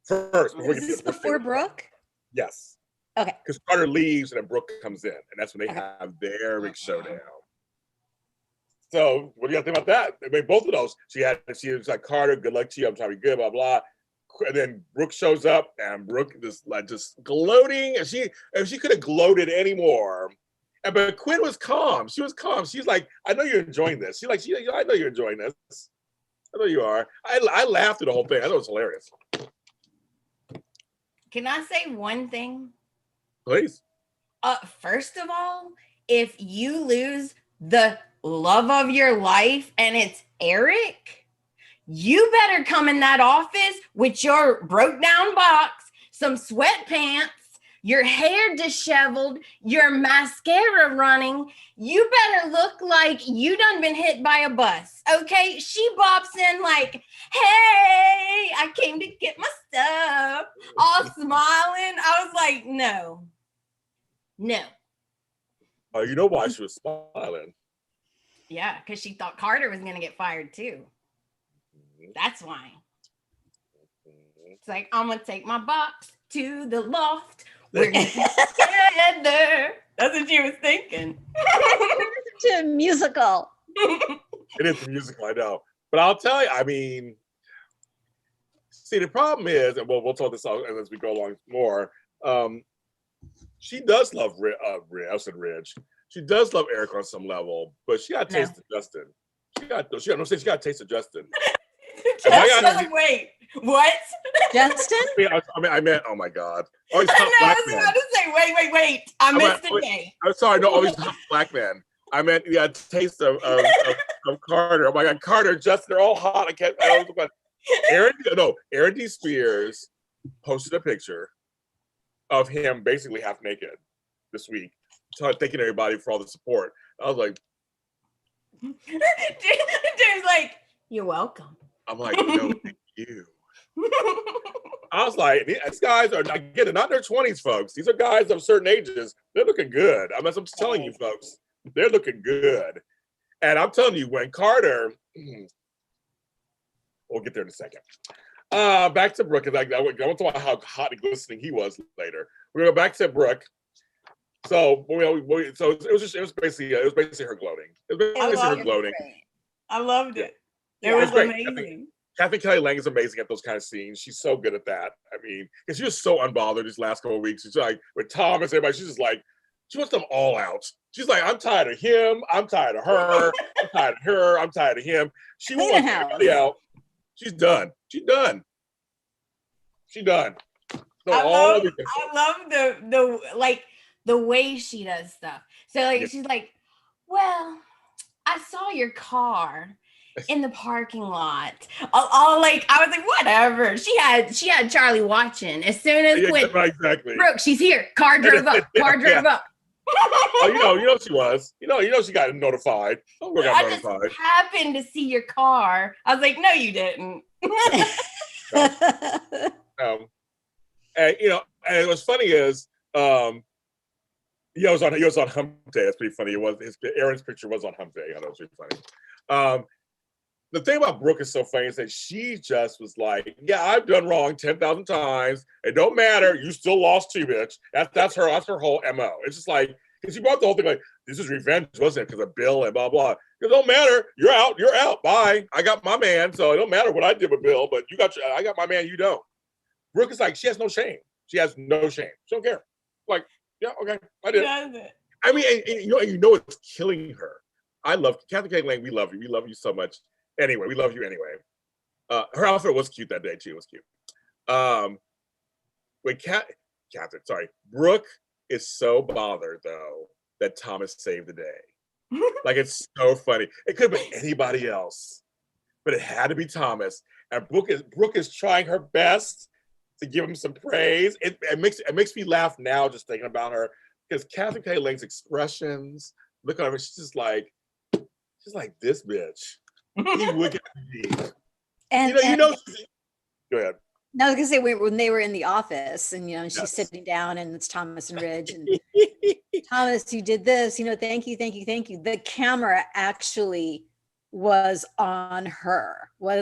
First, is this before Brooke? Yes. Okay. Because Carter leaves and then Brooke comes in, and that's when they have their big showdown. So, what do you think about that? I mean, both of those. She was like, Carter, good luck to you. I'm trying to be good, blah blah. And then Brooke shows up, and Brooke is like just gloating, and she could have gloated anymore. But Quinn was calm. She was calm. She's like, I know you're enjoying this. I know you're enjoying this. I know you are. I laughed at the whole thing. I thought it was hilarious. Can I say one thing? Please. First of all, if you lose the love of your life and it's Eric, you better come in that office with your broke down box, some sweatpants, your hair disheveled, your mascara running. You better look like you done been hit by a bus. Okay, she bops in like, hey, I came to get my stuff, all smiling. I was like, no. You know why she was smiling? Yeah, because she thought Carter was going to get fired too. That's why. It's like, I'm going to take my box to the loft. We're going to get together. That's what she was thinking. It's a musical. It is a musical, I know. But I'll tell you, I mean, see, the problem is, and we'll talk this out as we go along more, she does love Ridge. She does love Eric on some level, but she got a taste of Justin. She got a taste of Justin. Wait, what? Justin? I meant, oh my God. I was about to say, wait. I missed the name. I'm sorry, no, always top black man. I meant, a taste of Carter. Oh my God, Carter, Justin, they're all hot. Aaron D. Spears posted a picture of him basically half naked this week, thanking everybody for all the support. I was like, James like, you're welcome. I'm like, no, thank you. I was like, these guys are not in their 20s, folks. These are guys of certain ages. They're looking good. I'm just telling you, folks, they're looking good. And I'm telling you, when Carter We'll get there in a second. Back to Brooke. I want to talk about how hot and glistening he was later. We go back to Brooke. So, it was basically her gloating. It was basically her gloating. I loved it. It was amazing. Kathy Kelly Lang is amazing at those kind of scenes. She's so good at that. I mean, because she was so unbothered these last couple of weeks. She's like with Thomas, everybody. She's just like, she wants them all out. She's like, I'm tired of him. I'm tired of her. I'm tired of her. I'm tired of him. She wants everybody out. She's done. She's done. She's done. So I love the way she does stuff. So she's like, well, I saw your car in the parking lot. I was like, whatever. She had Charlie watching. As soon as exactly. Brooke, she's here. Car drove up. Drove up. Oh, you know she was. You know she got notified. Just happened to see your car. I was like, no, you didn't. And what's funny is, he was on Hump Day. That's pretty funny. Aaron's picture was on Hump Day. I know, it's pretty funny. The thing about Brooke is so funny is that she just was like, yeah, I've done wrong 10,000 times. It don't matter. You still lost too, bitch. That's her whole MO. It's just like, because she brought the whole thing like, this is revenge, wasn't it? Because of Bill and blah, blah. It don't matter. You're out. Bye. I got my man. So it don't matter what I did with Bill, but I got my man, you don't. Brooke is like, she has no shame. She has no shame. She don't care. Like, yeah, okay, I did. I mean, and you know it's killing her. I love Kathy Kelly Lang. We love you. We love you so much. Anyway, we love you anyway. Her outfit was cute that day too. It was cute. When Brooke is so bothered though that Thomas saved the day. Like, it's so funny. It could have been anybody else, but it had to be Thomas. And Brooke is trying her best to give him some praise. It makes me laugh now just thinking about her, because Kathy Kelly Lang's expressions. Look at her. She's like this bitch. He would get me. And go ahead. No, I was gonna say when they were in the office, and she's sitting down, and it's Thomas and Ridge, and Thomas, you did this, thank you. The camera actually was on her, Brooke,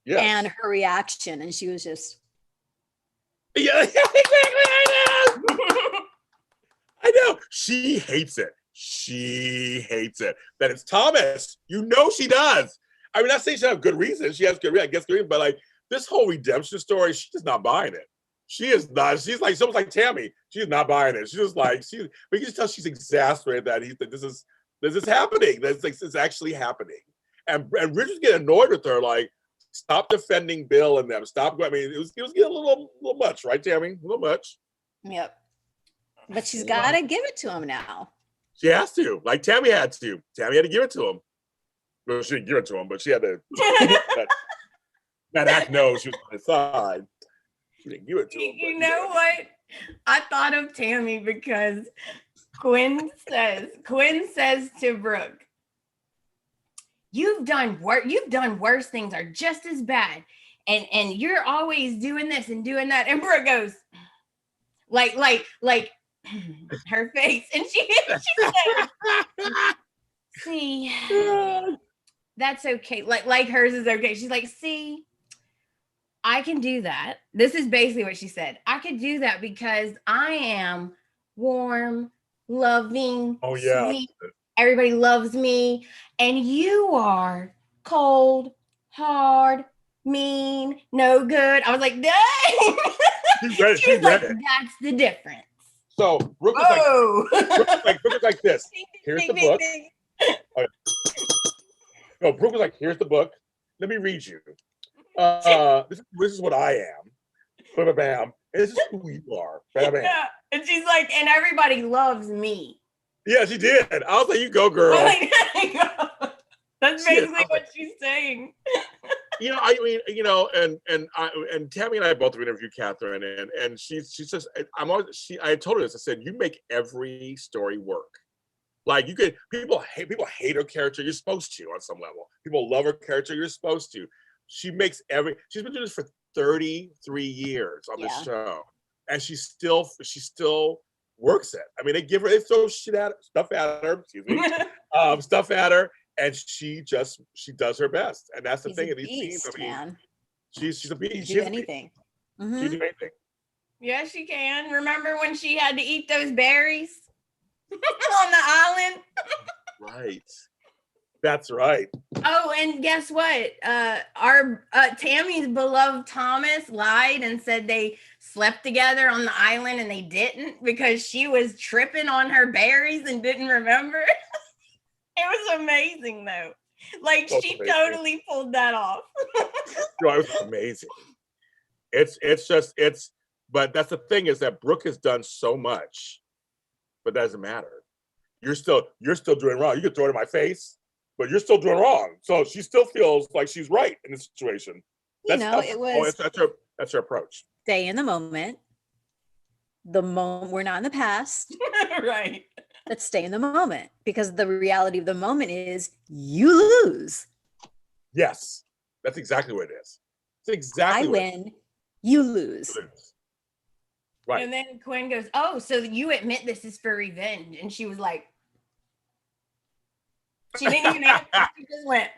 and her reaction, and she was just, yeah, exactly. I know. She hates it. That it's Thomas. She does. I mean, not saying she has good reasons. She has good reasons, but like this whole redemption story, she's just not buying it. She is not. She's like, someone's like Tami. She's not buying it. She's just like, but you can just tell she's exasperated that this is happening. It's actually happening. And Richard's getting annoyed with her, like, stop defending Bill and them. Stop. I mean, it was getting a little much, right, Tami? A little much. Yep. But she's got to give it to him now. She has to, like Tami had to. Tami had to give it to him. Well, she didn't give it to him, but she had to. that act knows she was on his side. She didn't give it to him. You know what? I thought of Tami because Quinn says to Brooke, "You've done worse things are just as bad, and you're always doing this and doing that." And Brooke goes, like. Her face, and she said, "See, that's okay. Like hers is okay." She's like, "See, I can do that." This is basically what she said. "I could do that because I am warm, loving, sweet. Everybody loves me, and you are cold, hard, mean, no good." I was like, "Dang!" She was like, "That's the difference." So Brooke was like this. Here's the book. Okay. No, Brooke was like, here's the book. Let me read you. This is what I am. Bam, bam. And this is who you are. Bam, bam. Yeah. And she's like, and everybody loves me. Yeah, she did. I was like, you go, girl. That's basically what she's saying. I mean, and Tami and I both have interviewed Catherine, and she's just, I told her this. I said, you make every story work. Like, people hate her character. You're supposed to on some level. People love her character. You're supposed to. She's been doing this for 33 years on this show, and she still works it. I mean, they throw stuff at her. Excuse me, stuff at her. and she does her best, and that's the thing. A beast, I mean, man. She's a beast. She can do anything. Mm-hmm. She can do anything. Yeah, she can. Remember when she had to eat those berries on the island? Right. That's right. Oh, and guess what? Our Tammy's beloved Thomas lied and said they slept together on the island, and they didn't because she was tripping on her berries and didn't remember. It was amazing though. Like she totally pulled that off. No, it was amazing. But that's the thing is that Brooke has done so much, but that doesn't matter. You're still doing wrong. You could throw it in my face, but you're still doing wrong. So she still feels like she's right in the situation. That's her approach. Stay in the moment. The moment, we're not in the past. Right. Let's stay in the moment, because the reality of the moment is you lose. Yes, that's exactly what it is. It's exactly I win, you lose. Right. And then Quinn goes, "Oh, so you admit this is for revenge?" And she was like, she didn't even answer. She just went.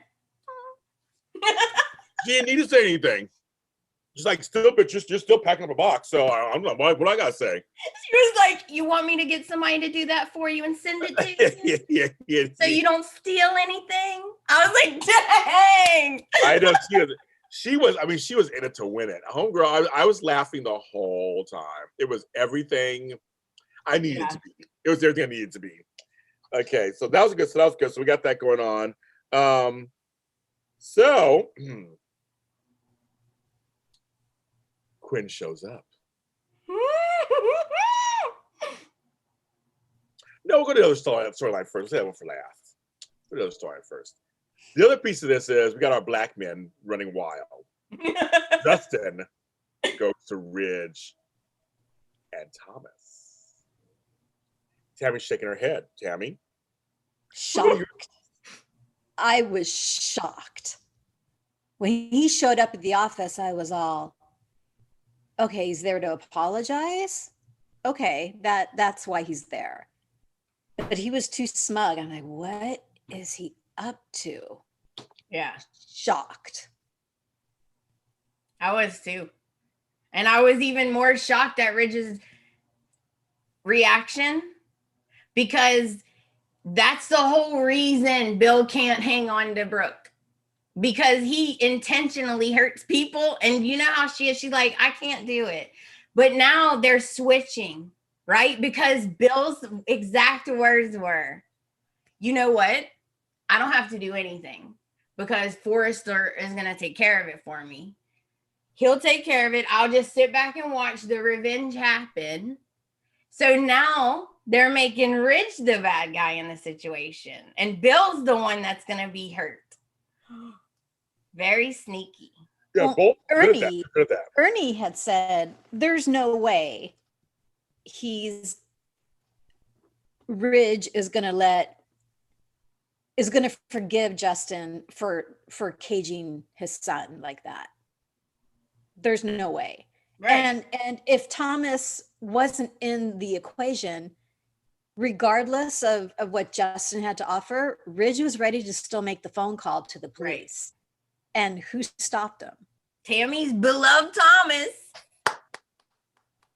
She didn't need to say anything. Just like, you're still packing up a box. So I'm not. What I gotta say? She was like, "You want me to get somebody to do that for you and send it to you? yeah. So you don't steal anything?" I was like, "Dang!" I know she was. I mean, she was in it to win it. Homegirl, I was laughing the whole time. It was everything I needed to be. It was everything I needed to be. Okay, so that was good. So we got that going on. Quinn shows up. No, we'll go to the other storyline first. Let's have one for last. Go to the other storyline first. The other piece of this is we got our black men running wild. Justin goes to Ridge and Thomas. Tammy's shaking her head. Tammy? Shocked. I was shocked. When he showed up at the office, I was all, okay, he's there to apologize. Okay, that's why he's there. But he was too smug. I'm like, what is he up to? Yeah. Shocked. I was too. And I was even more shocked at Ridge's reaction, because that's the whole reason Bill can't hang on to Brooke, because he intentionally hurts people. And you know how she is. She's like, I can't do it. But now they're switching, right? Because Bill's exact words were, you know what? I don't have to do anything because Forrester is going to take care of it for me. He'll take care of it. I'll just sit back and watch the revenge happen. So now they're making Ridge the bad guy in the situation. And Bill's the one that's going to be hurt. Very sneaky. Yeah, well, Ernie had said, there's no way Ridge is going to forgive Justin for caging his son like that. There's no way. Right. And if Thomas wasn't in the equation, regardless of what Justin had to offer, Ridge was ready to still make the phone call to the police. Right. And who stopped him? Tammy's beloved Thomas.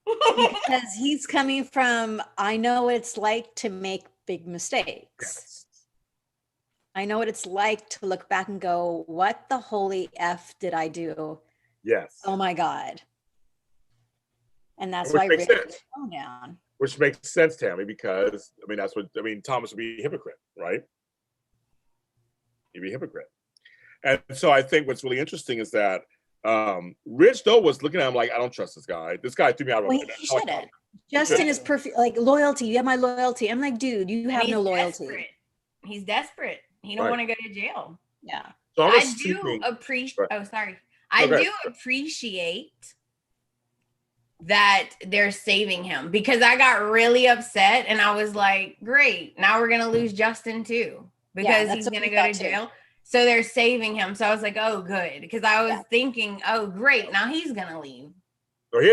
Because he's coming from, I know what it's like to make big mistakes. Yes. I know what it's like to look back and go, what the holy F did I do? Yes. Oh my God. And that's why Ridge put the phone down. Which makes sense, Tammy, because Thomas would be a hypocrite, right? He'd be a hypocrite. And so I think what's really interesting is that Ridge, though, was looking at him like, I don't trust this guy. This guy threw me out of he shouldn't. Justin is perfect, like loyalty. You have my loyalty. I'm like, dude, you have no loyalty. Desperate. He's desperate. He don't want to go to jail. Yeah. So I do appreciate. Oh, sorry. I do appreciate that they're saving him, because I got really upset and I was like, great, now we're gonna lose Justin too, because he's gonna go to jail. So they're saving him. So I was like, oh, good, because I was thinking, oh, great, now he's gonna leave.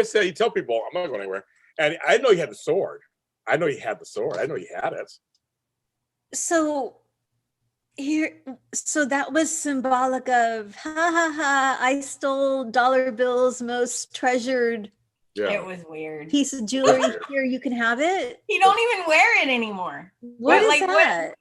So he tell people, I'm not going anywhere. And I know he had the sword. I know he had it. So Here, so that was symbolic of ha ha ha, I stole dollar bills most treasured. Yeah. It was weird. Piece of jewelry. Here, you can have it. He don't even wear it anymore. What is that?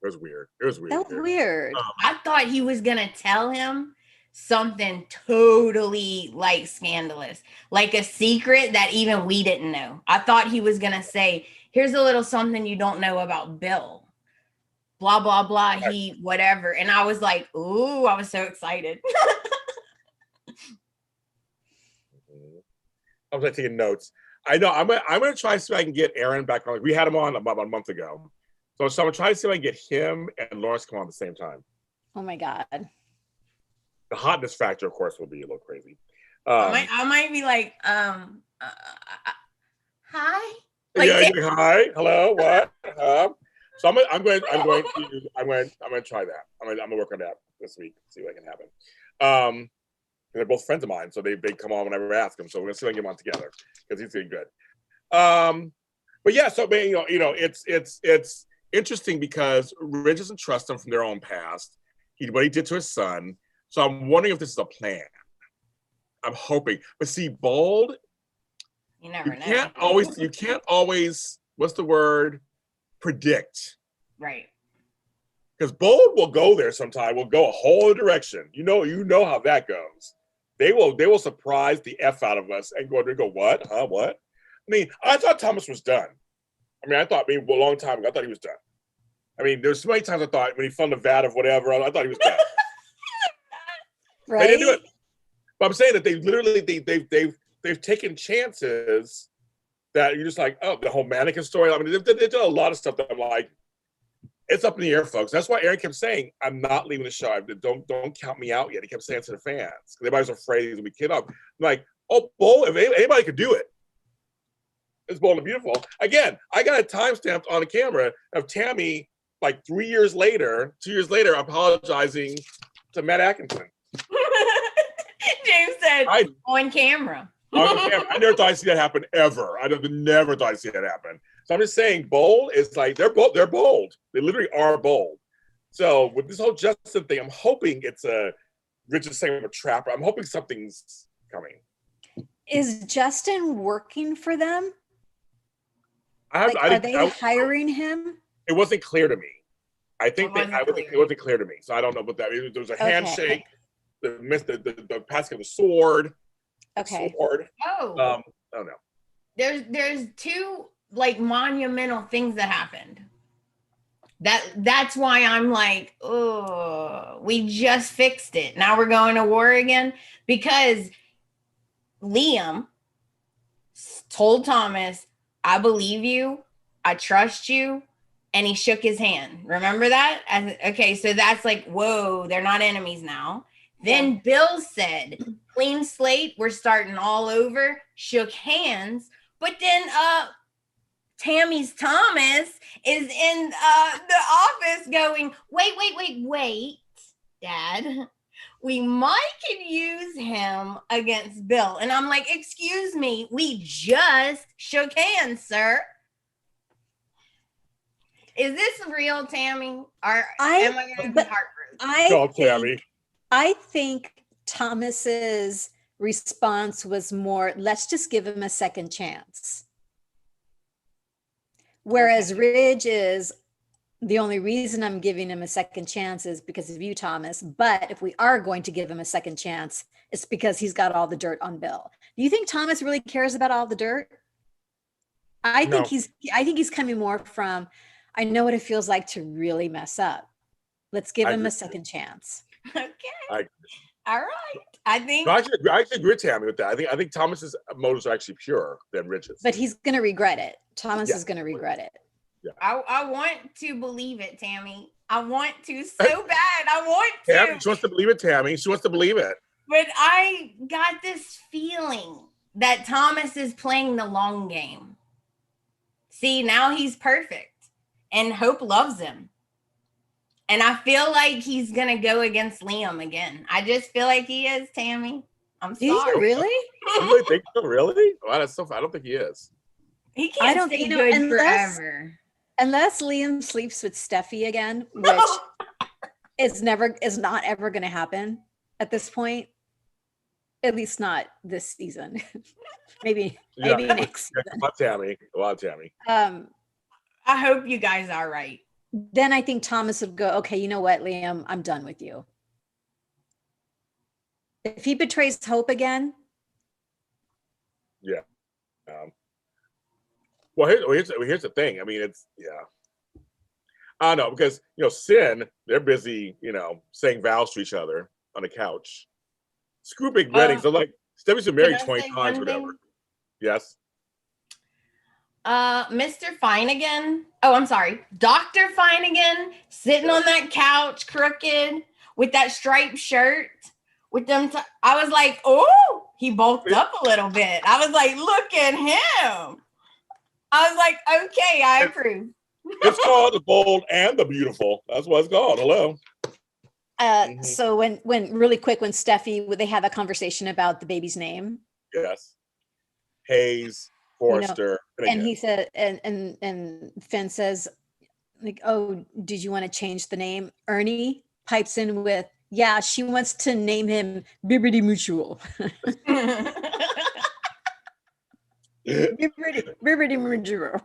It was weird. It was weird. That was weird. I thought he was gonna tell him something totally like scandalous, like a secret that even we didn't know. I thought he was gonna say, here's a little something you don't know about Bill. Blah, blah, blah, he, whatever. And I was like, ooh, I was so excited. I was like taking notes. I know, I'm gonna try to see if I can get Aaron back on. We had him on about a month ago. So I'm gonna try to see if I can get him and Lawrence come on at the same time. Oh my God. The hotness factor, of course, will be a little crazy. I might be like, hi. Like, yeah, hi, hello, what? So I'm going to try that. I'm gonna work on that this week. See what can happen. They're both friends of mine, so they come on whenever I ask them. So we're gonna see if I can get them on together because he's doing good. But yeah, so it's interesting because Ridge doesn't trust him from their own past. What he did to his son. So I'm wondering if this is a plan. I'm hoping, but see, Bold. You never know. You can't always. What's the word? Predict. Right. Because Bold will go there sometime. Will go a whole other direction. You know how that goes. They will surprise the F out of us and go what? Huh? What? I mean, I thought Thomas was done. I thought maybe a long time ago, I thought he was done. I mean, there's so many times I thought when he found the vat of whatever, I thought he was done. Right. They didn't do it. But I'm saying that they've taken chances that you're just like, oh, the whole mannequin story. I mean, they've done a lot of stuff that I'm like, it's up in the air, folks. That's why Aaron kept saying, I'm not leaving the show. Don't count me out yet. He kept saying to the fans. Everybody was afraid he was going to be kid up. I'm like, oh, Bold, if anybody could do it, it's Bold and Beautiful. Again, I got a timestamp on the camera of Tami, like 2 years later, apologizing to Matt Atkinson. James said, on camera. I never thought I'd see that happen ever. I never thought I'd see that happen. So I'm just saying, Bold is like they're bold. They literally are bold. So with this whole Justin thing, I'm hoping it's Richard's saying a trapper. I'm hoping something's coming. Is Justin working for them? Are they hiring him? It wasn't clear to me. I think it wasn't clear to me. So I don't know about that. There was a handshake. The passing of the sword. Okay. Sword. Oh. I don't know. There's two like monumental things that happened. That's why I'm like, oh, we just fixed it. Now we're going to war again because Liam told Thomas, I believe you, I trust you, and he shook his hand. Remember that? Okay, so that's like, whoa, they're not enemies now. Then Bill said, clean slate, we're starting all over, shook hands, but then Tammy's Thomas is in the office going, wait, Dad. We might could use him against Bill. And I'm like, excuse me, we just shook hands, sir. Is this real, Tami? Or am I going to be heartbroken? I think Thomas's response was more, let's just give him a second chance. Whereas Ridge is, the only reason I'm giving him a second chance is because of you, Thomas. But if we are going to give him a second chance, it's because he's got all the dirt on Bill. Do you think Thomas really cares about all the dirt? I think he's coming more from, I know what it feels like to really mess up. Let's give him a second chance. Okay. All right. I actually agree with Tami with that. I think Thomas's motives are actually pure than Ridge's. But he's going to regret it. Thomas is going to regret it. Yeah. I want to believe it, Tami. I want to so bad. I want to. Tami, she wants to believe it, Tami. She wants to believe it. But I got this feeling that Thomas is playing the long game. See, now he's perfect. And Hope loves him. And I feel like he's going to go against Liam again. I just feel like he is, Tami. I'm sorry. Is he really? You really think so? Really? Wow, that's so fun. I don't think he is. He can't stay good forever. Unless Liam sleeps with Steffi again, which is not ever going to happen at this point. At least not this season. maybe next season. A lot of Tami. I hope you guys are right. Then I think Thomas would go, okay, you know what, Liam, I'm done with you. If he betrays Hope again. Yeah. Well, here's the thing. I mean, it's, I don't know, because, Sin, they're busy, saying vows to each other on the couch. Screw big weddings. They're like, Steffi's been married 20 times, whatever. Yes. Mr. Finnegan. Oh, I'm sorry. Dr. Finnegan sitting on that couch, crooked, with that striped shirt, with them. I was like, oh, he bulked up a little bit. I was like, look at him. I was like, okay, I approve. It's called The Bold and the Beautiful. That's what it's called. Hello. So when really quick, when Steffi, they have a conversation about the baby's name. Yes. Hayes, Forrester. And he said, and Finn says, like, oh, did you want to change the name? Ernie pipes in with, yeah, she wants to name him Bibbidi Mutual. Bibbidi Mutual.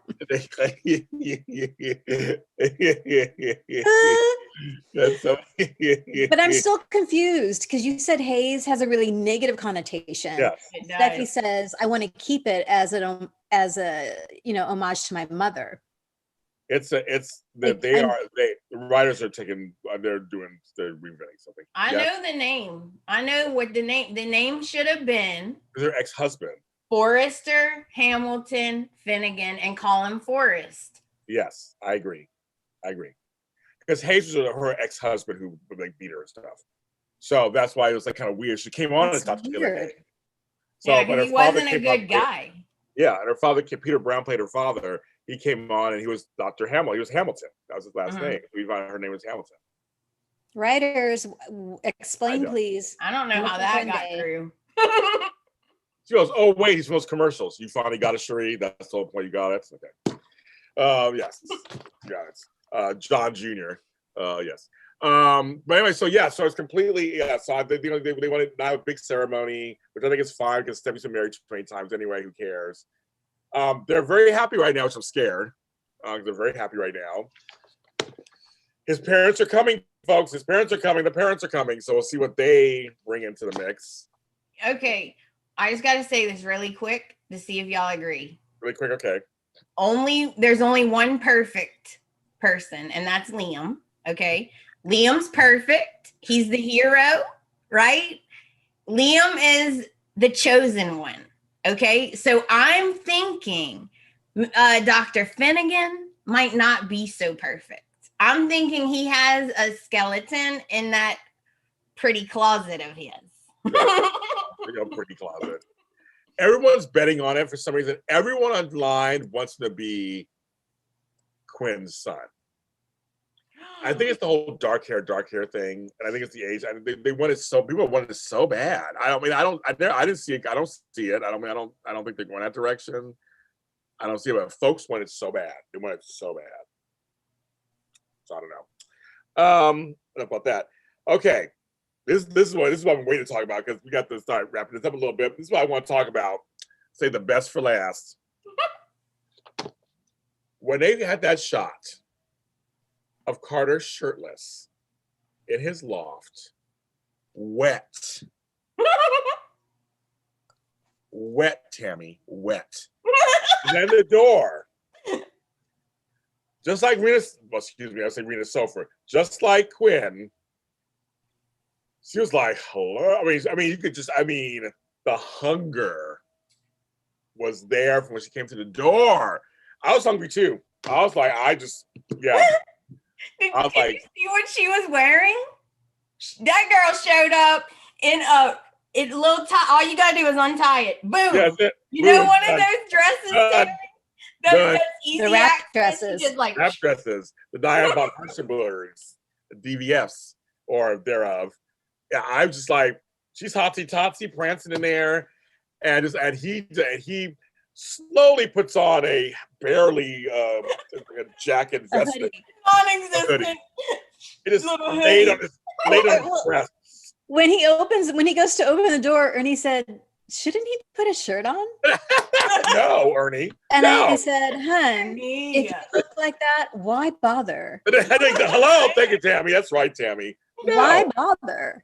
But I'm still confused because you said Hayes has a really negative connotation. Yes. Steffi says, I want to keep it as a homage to my mother. The writers are they're reinventing something. I know the name. I know what the name should have been. Their ex-husband. Forrester, Hamilton, Finnegan, and call him Forrest. Yes, I agree. Because Hayes was her ex-husband who would beat her and stuff. So that's why it was kind of weird. She came on and stopped together. So, because he wasn't a good guy. Yeah, and her father, Peter Brown, played her father. He came on and he was Dr. Hamilton. He was Hamilton. That was his last name. We found her name was Hamilton. Writers, explain, please. I don't know how that got through. She goes, oh, wait, he's from those commercials. You finally got it, Cherie. That's the whole point. You got it? Okay. Yes. Got it. John Jr. Yes. But anyway, so it's completely, so they wanted to have a big ceremony, which I think is fine because Steffi's been married 20 times anyway. Who cares? They're very happy right now, which I'm scared. They're very happy right now. His parents are coming, folks. The parents are coming. So we'll see what they bring into the mix. Okay. I just got to say this really quick to see if y'all agree. Really quick, okay. There's only one perfect person, and that's Liam, okay? Liam's perfect. He's the hero, right? Liam is the chosen one, okay? So I'm thinking Dr. Finnegan might not be so perfect. I'm thinking he has a skeleton in that pretty closet of his. Pretty closet. Everyone's betting on it for some reason. Everyone online wants to be Quinn's son. I think it's the whole dark hair thing, and I think it's the age. They want it so people want it so bad. I didn't see it. I don't see it. I don't think they're going that direction. I don't see it, but folks want it so bad. They want it so bad. So I don't know. Enough about that. Okay. This is what I've been waiting to talk about because we got to start wrapping this up a little bit. This is what I want to talk about. Say the best for last. When they had that shot of Carter shirtless in his loft, wet. Wet, Tami, wet. And then the door. Just like Rena Sofer. Just like Quinn. She was like, hello. I mean, you could just, the hunger was there from when she came to the door. I was hungry too. I was like, Did you see what she was wearing? That girl showed up in a little tie. All you gotta do is untie it. Boom. Yeah, One of those dresses. Those easy the wrap dresses. Wrap dresses. The Diane Hurstenburgers, the DVFs, or thereof. Yeah, I'm just like, she's hotsy-totsy prancing in there, and he slowly puts on a barely a jacket vestment. Non-existent. It is laid on his breast. When he goes to open the door, Ernie said, shouldn't he put a shirt on? No, Ernie. And no. I said, hun, if you look like that, why bother? Hello, thank you, Tami. That's right, Tami. No. Why bother?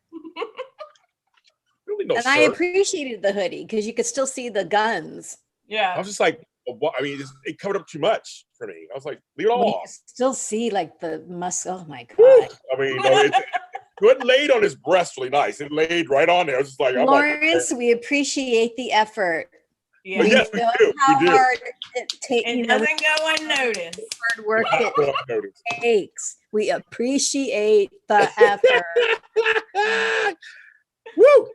Really no and shirt. I appreciated the hoodie because you could still see the guns. Yeah. I was just like, I mean, it covered up too much for me. I was like, leave it all off. You still see like the muscle. Oh my God. Woo! I mean, it laid on his breast really nice. It laid right on there. I was just like, Lawrence, we appreciate the effort. Yeah. Yes, we do. How we do. hard it doesn't go unnoticed. Hard work it takes. We appreciate the effort. Woo!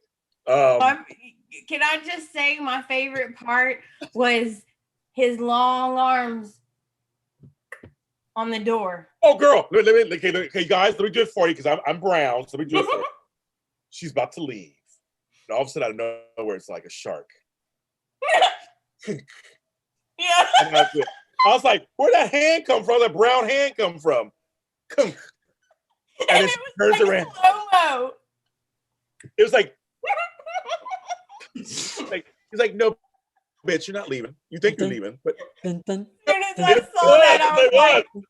Can I just say my favorite part was his long arms on the door. Oh, girl. Okay, guys, let me do it for you because I'm brown. So let me do it for you. She's about to leave. And all of a sudden, out of nowhere, it's like a shark. Yeah. I was like, where'd that hand come from? That brown hand come from? And it turns like around. Slow-mo. It was like, he's like, no, bitch, you're not leaving. You think you're leaving, but I saw that.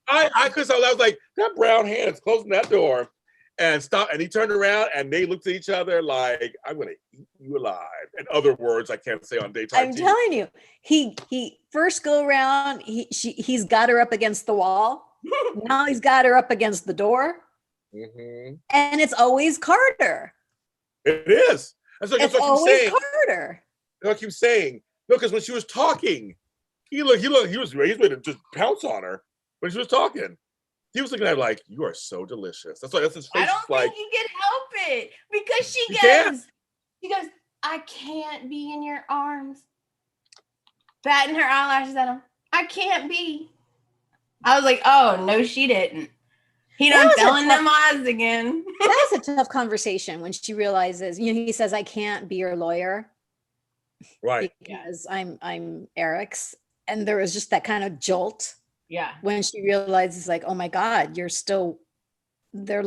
I was like, that brown hand is closing that door, and stop. And he turned around, and they looked at each other like, "I'm gonna eat you alive." In other words, I can't say on daytime. I'm telling you, he first go around. He's got her up against the wall. Now he's got her up against the door, and it's always Carter. It is. That's what always Carter. I keep saying. No, because when she was talking, he was ready to just pounce on her. When she was talking, he was looking at her like, "You are so delicious." That's his face. I don't like, think he can help it because she goes, "I can't be in your arms." Batting her eyelashes at him. I can't be. I was like, "Oh no, she didn't." He done fell in them eyes again. That was a tough conversation when she realizes, he says, "I can't be your lawyer." Right. Because I'm Eric's. And there was just that kind of jolt. Yeah. When she realizes like, oh my God, they're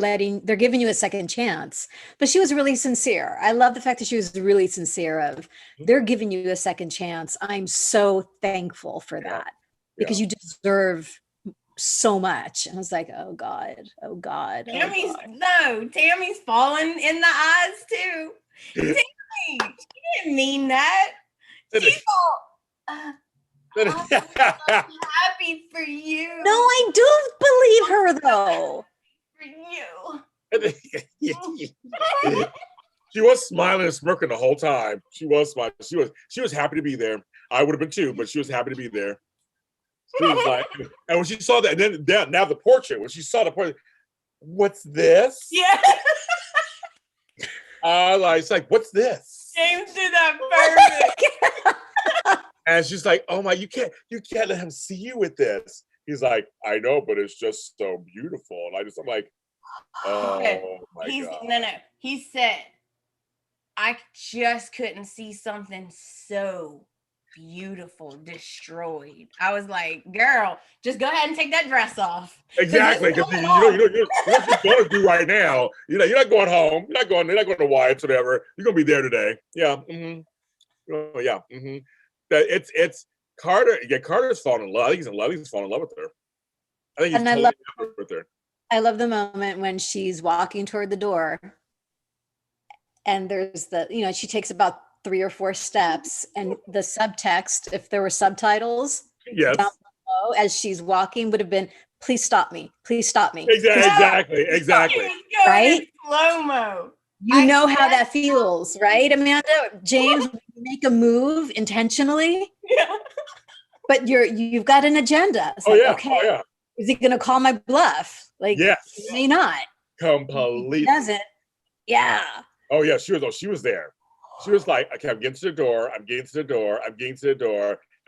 giving you a second chance. But she was really sincere. I love the fact that she was really sincere of they're giving you a second chance. I'm so thankful for that because you deserve so much. And I was like, oh God. Tammy's falling in the eyes too. Tammy, she didn't mean that. She thought, I'm happy for you. No, I do believe her though. For you. She was smiling and smirking the whole time. She was smiling. She was happy to be there. I would have been too, but she was happy to be there. She was like, and when she saw that, and then now the portrait, when she saw the portrait, what's this? Yeah. It's like, what's this? James did that perfect. And she's like, oh my, you can't let him see you with this. He's like, I know, but it's just so beautiful. And I'm like, oh my God. No. He said, I just couldn't see something so beautiful destroyed. I was like, girl, just go ahead and take that dress off. Exactly, because you know what you're going to do right now. You're not going home. You're not going to Wyatt's, whatever. You're going to be there today. Yeah. Mm-hmm. Oh, yeah. Mm-hmm. It's Carter. Yeah, Carter's falling in love. I think he's falling in love with her. I think he's totally in love with her. I love the moment when she's walking toward the door, and there's she takes about 3 or 4 steps, and the subtext, if there were subtitles, down below as she's walking, would have been, "Please stop me! Please stop me!" Exactly. Right? Slow-mo. You know how that feels, right, Amanda? James, when you make a move intentionally, but you've got an agenda. It's okay. Is he going to call my bluff? Like, yes. He may not. Completely. He doesn't. Yeah. Oh yeah, she was there. She was like, okay, I'm getting to the door. And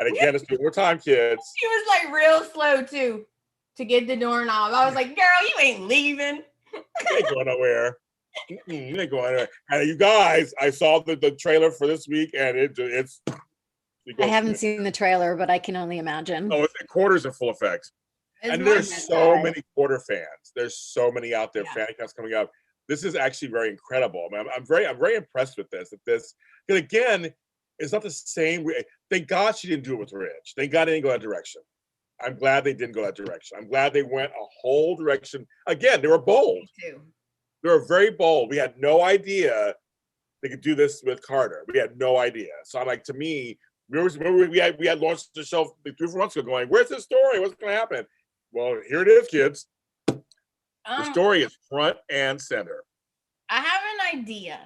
again, let's do it one more time, kids. She was like real slow too to get the doorknob. I was like, girl, you ain't leaving. You ain't going nowhere. You ain't going anywhere. And you guys, I saw the trailer for this week, and it's I haven't seen the trailer, but I can only imagine. Oh, the quarters are full effect. And there's so many quarter fans. There's so many out there, fan accounts coming up. This is actually very incredible. I mean, I'm very impressed with this. Because again, it's not the same. Thank God she didn't do it with Rich. Thank God they didn't go that direction. I'm glad they didn't go that direction. I'm glad they went a whole direction. Again, they were bold. Me too. They were very bold. We had no idea they could do this with Carter. We had no idea. So I'm like, to me, we had launched the show 3-4 months ago going, where's this story? What's going to happen? Well, here it is, kids. The story is front and center. I have an idea.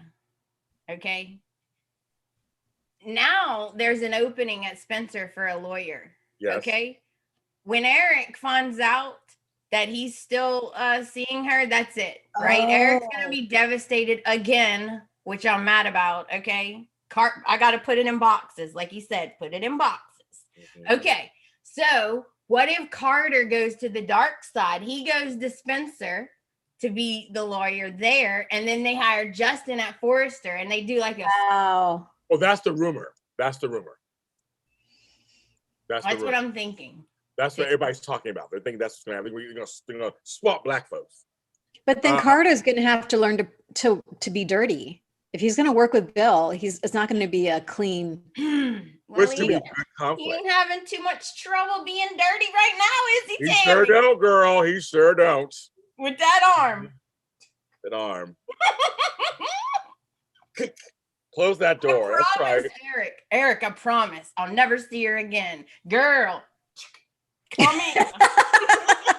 Okay. Now there's an opening at Spencer for a lawyer. Yes. Okay. When Eric finds out that he's still seeing her, that's it. Right. Oh. Eric's going to be devastated again, which I'm mad about. Okay. I got to put it in boxes. Like you said, put it in boxes. Mm-hmm. Okay. So what if Carter goes to the dark side? He goes to Spencer to be the lawyer there. And then they hire Justin at Forrester and they do like a. Wow. Well, that's the rumor. That's what I'm thinking. That's what everybody's talking about. They think that's what's going to happen. They're going to swap black folks. But then Carter's going to have to learn to be dirty. If he's going to work with Bill, it's not going to be a clean. Well, he ain't having too much trouble being dirty right now, is he? He sure don't, girl. He sure don't. With that arm. That arm. Close that door. That's right. Eric, I promise I'll never see her again. Girl, come in.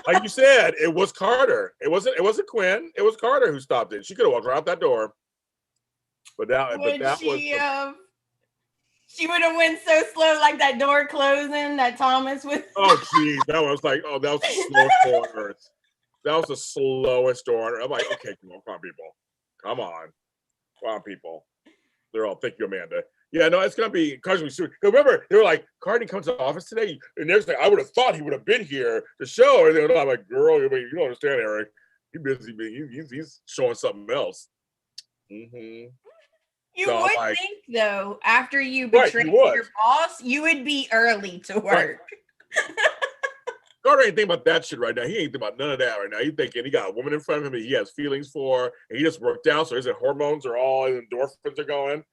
Like you said, it was Carter. It wasn't Quinn. It was Carter who stopped it. She could have walked right out that door. But she would have went so slow, like that door closing that Thomas was. Oh, geez. That was like, that was the slowest door on earth. That was the slowest door on earth. I'm like, okay, come on, people. Come on, people. They're all, thank you, Amanda. Yeah, no, it's going to be, remember, they were like, Carter didn't come to the office today. And they're like, I would have thought he would have been here to show. And I'm like, girl, you don't understand, Eric. He's busy. He's showing something else. Mm-hmm. You would think, though, after you betrayed your boss, you would be early to work. Right. Carter ain't thinking about that shit right now. He ain't thinking about none of that right now. He's thinking he got a woman in front of him that he has feelings for, and he just worked out. So his hormones are all, his endorphins are going.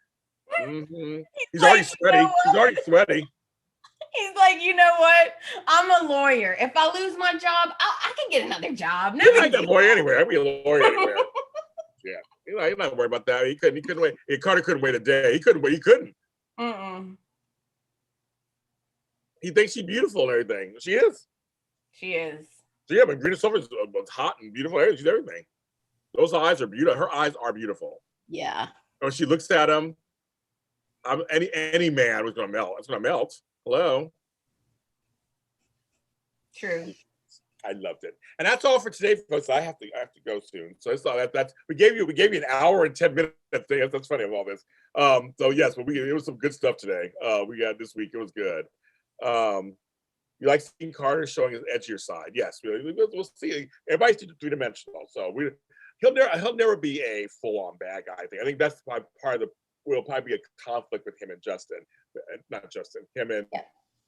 Mm-hmm. He's already sweaty. He's like, you know what? I'm a lawyer. If I lose my job, I can get another job. No, I can be a lawyer anywhere. I can be a lawyer anywhere. Yeah. He's not worried about that. He couldn't wait. Carter couldn't wait a day. He couldn't. Mm-mm. He thinks she's beautiful and everything. She is. So yeah, but Green Silver is hot and beautiful. She's everything. Those eyes are beautiful. Her eyes are beautiful. Yeah. When she looks at him, any man was gonna melt. It's gonna melt. Hello. True. I loved it, and that's all for today, folks. I have to go soon. So it's all that's we gave you an hour and 10 minutes thing. That's funny of all this. So yes, but it was some good stuff today. We got this week. It was good. You like seeing Carter showing his edgier side? Yes, we'll see. Everybody's three-dimensional, so he'll never be a full-on bad guy. I think that's part of the will probably be a conflict with him and him and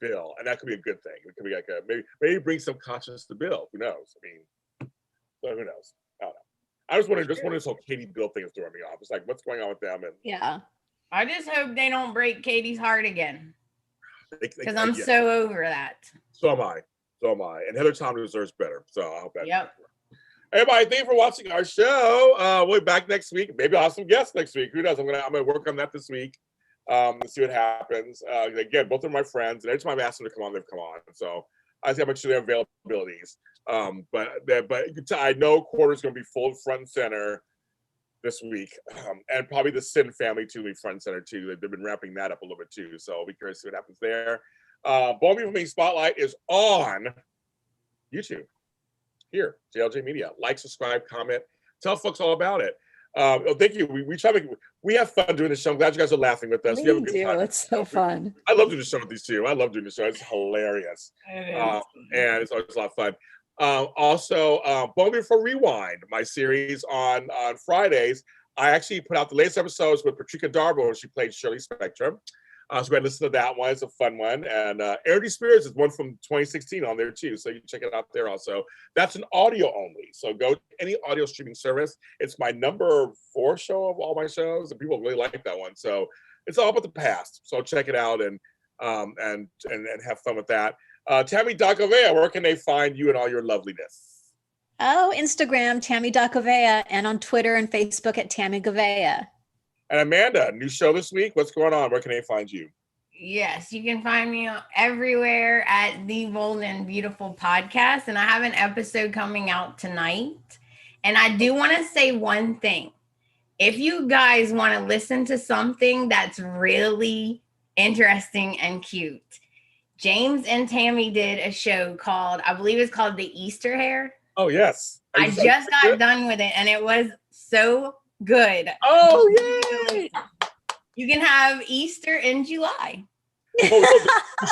Bill, and that could be a good thing. It could be like maybe bring some conscience to Bill. Who knows? I mean, who knows? I don't know. I just wanted this whole Katie Bill thing is throwing me off. It's like, what's going on with them? And yeah, I just hope they don't break Katie's heart again. Because I'm so over that. So am I. And Heather Tom deserves better. So I hope that. Yep. Everybody, thank you for watching our show. We'll be back next week. Maybe I'll have some guests next week. Who knows? I'm gonna work on that this week. To see what happens. Again, both of my friends, and every time I've asked them to come on, they've come on. So I see how much their availabilities. But I know Quarter's going to be full front and center this week, and probably the Sin family too will be front and center too. They've been ramping that up a little bit too. So I'll be curious to see what happens there. Bone Beef Me Spotlight is on YouTube. Here, JLJ Media. Like, subscribe, comment, tell folks all about it. Thank you. We have fun doing the show. I'm glad you guys are laughing with us. We do. It's so fun. I love doing the show with these two. I love doing the show. It's hilarious. And it's always a lot of fun. Also, Bone Before Rewind, my series on Fridays. I actually put out the latest episodes with Patricia Darbo, and she played Shirley Spectrum. So go ahead and listen to that one. It's a fun one. And Air Spirits is one from 2016 on there too. So you can check it out there also. That's an audio only. So go to any audio streaming service. It's my number 4 show of all my shows, and people really like that one. So it's all about the past. So check it out and have fun with that. Tami Dacovea, where can they find you and all your loveliness? Oh, Instagram, Tami Dacovea, and on Twitter and Facebook at Tami Gavea. And Amanda, new show this week. What's going on? Where can they find you? Yes, you can find me everywhere at the Bold and Beautiful podcast. And I have an episode coming out tonight. And I do want to say one thing. If you guys want to listen to something that's really interesting and cute, James and Tami did a show called, I believe it's called The Easter Hair. Oh, yes. I just got done with it, and it was so good. Oh, yay! You can have Easter in July.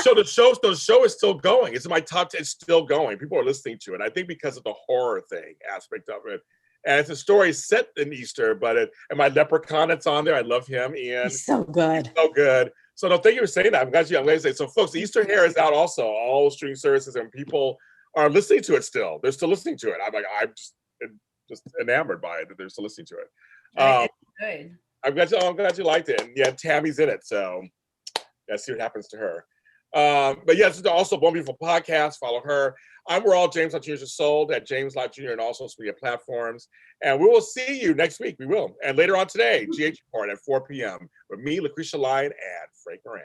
So the show is still going. It's in my top 10. It's still going. People are listening to it. I think because of the horror thing aspect of it. And it's a story set in Easter, but and my leprechaun that's on there. I love him, Ian. He's so good. So good. So no, thank you for saying that. I'm glad I'm going to say. So folks, the Easter Hair is out also, all streaming services, and people are listening to it still. They're still listening to it. I'm just enamored by it that they're still listening to it. It's good. I'm glad you liked it. And yeah, Tami's in it, so let's see what happens to her. But yes, it's also One Beautiful Podcast. Follow her. We're all James Lott Jr. Sold at James Lott Jr. and all social media platforms. And we will see you next week. We will. And later on today, GH Report at 4 p.m. with me, Lucretia Lyon, and Frank Moran.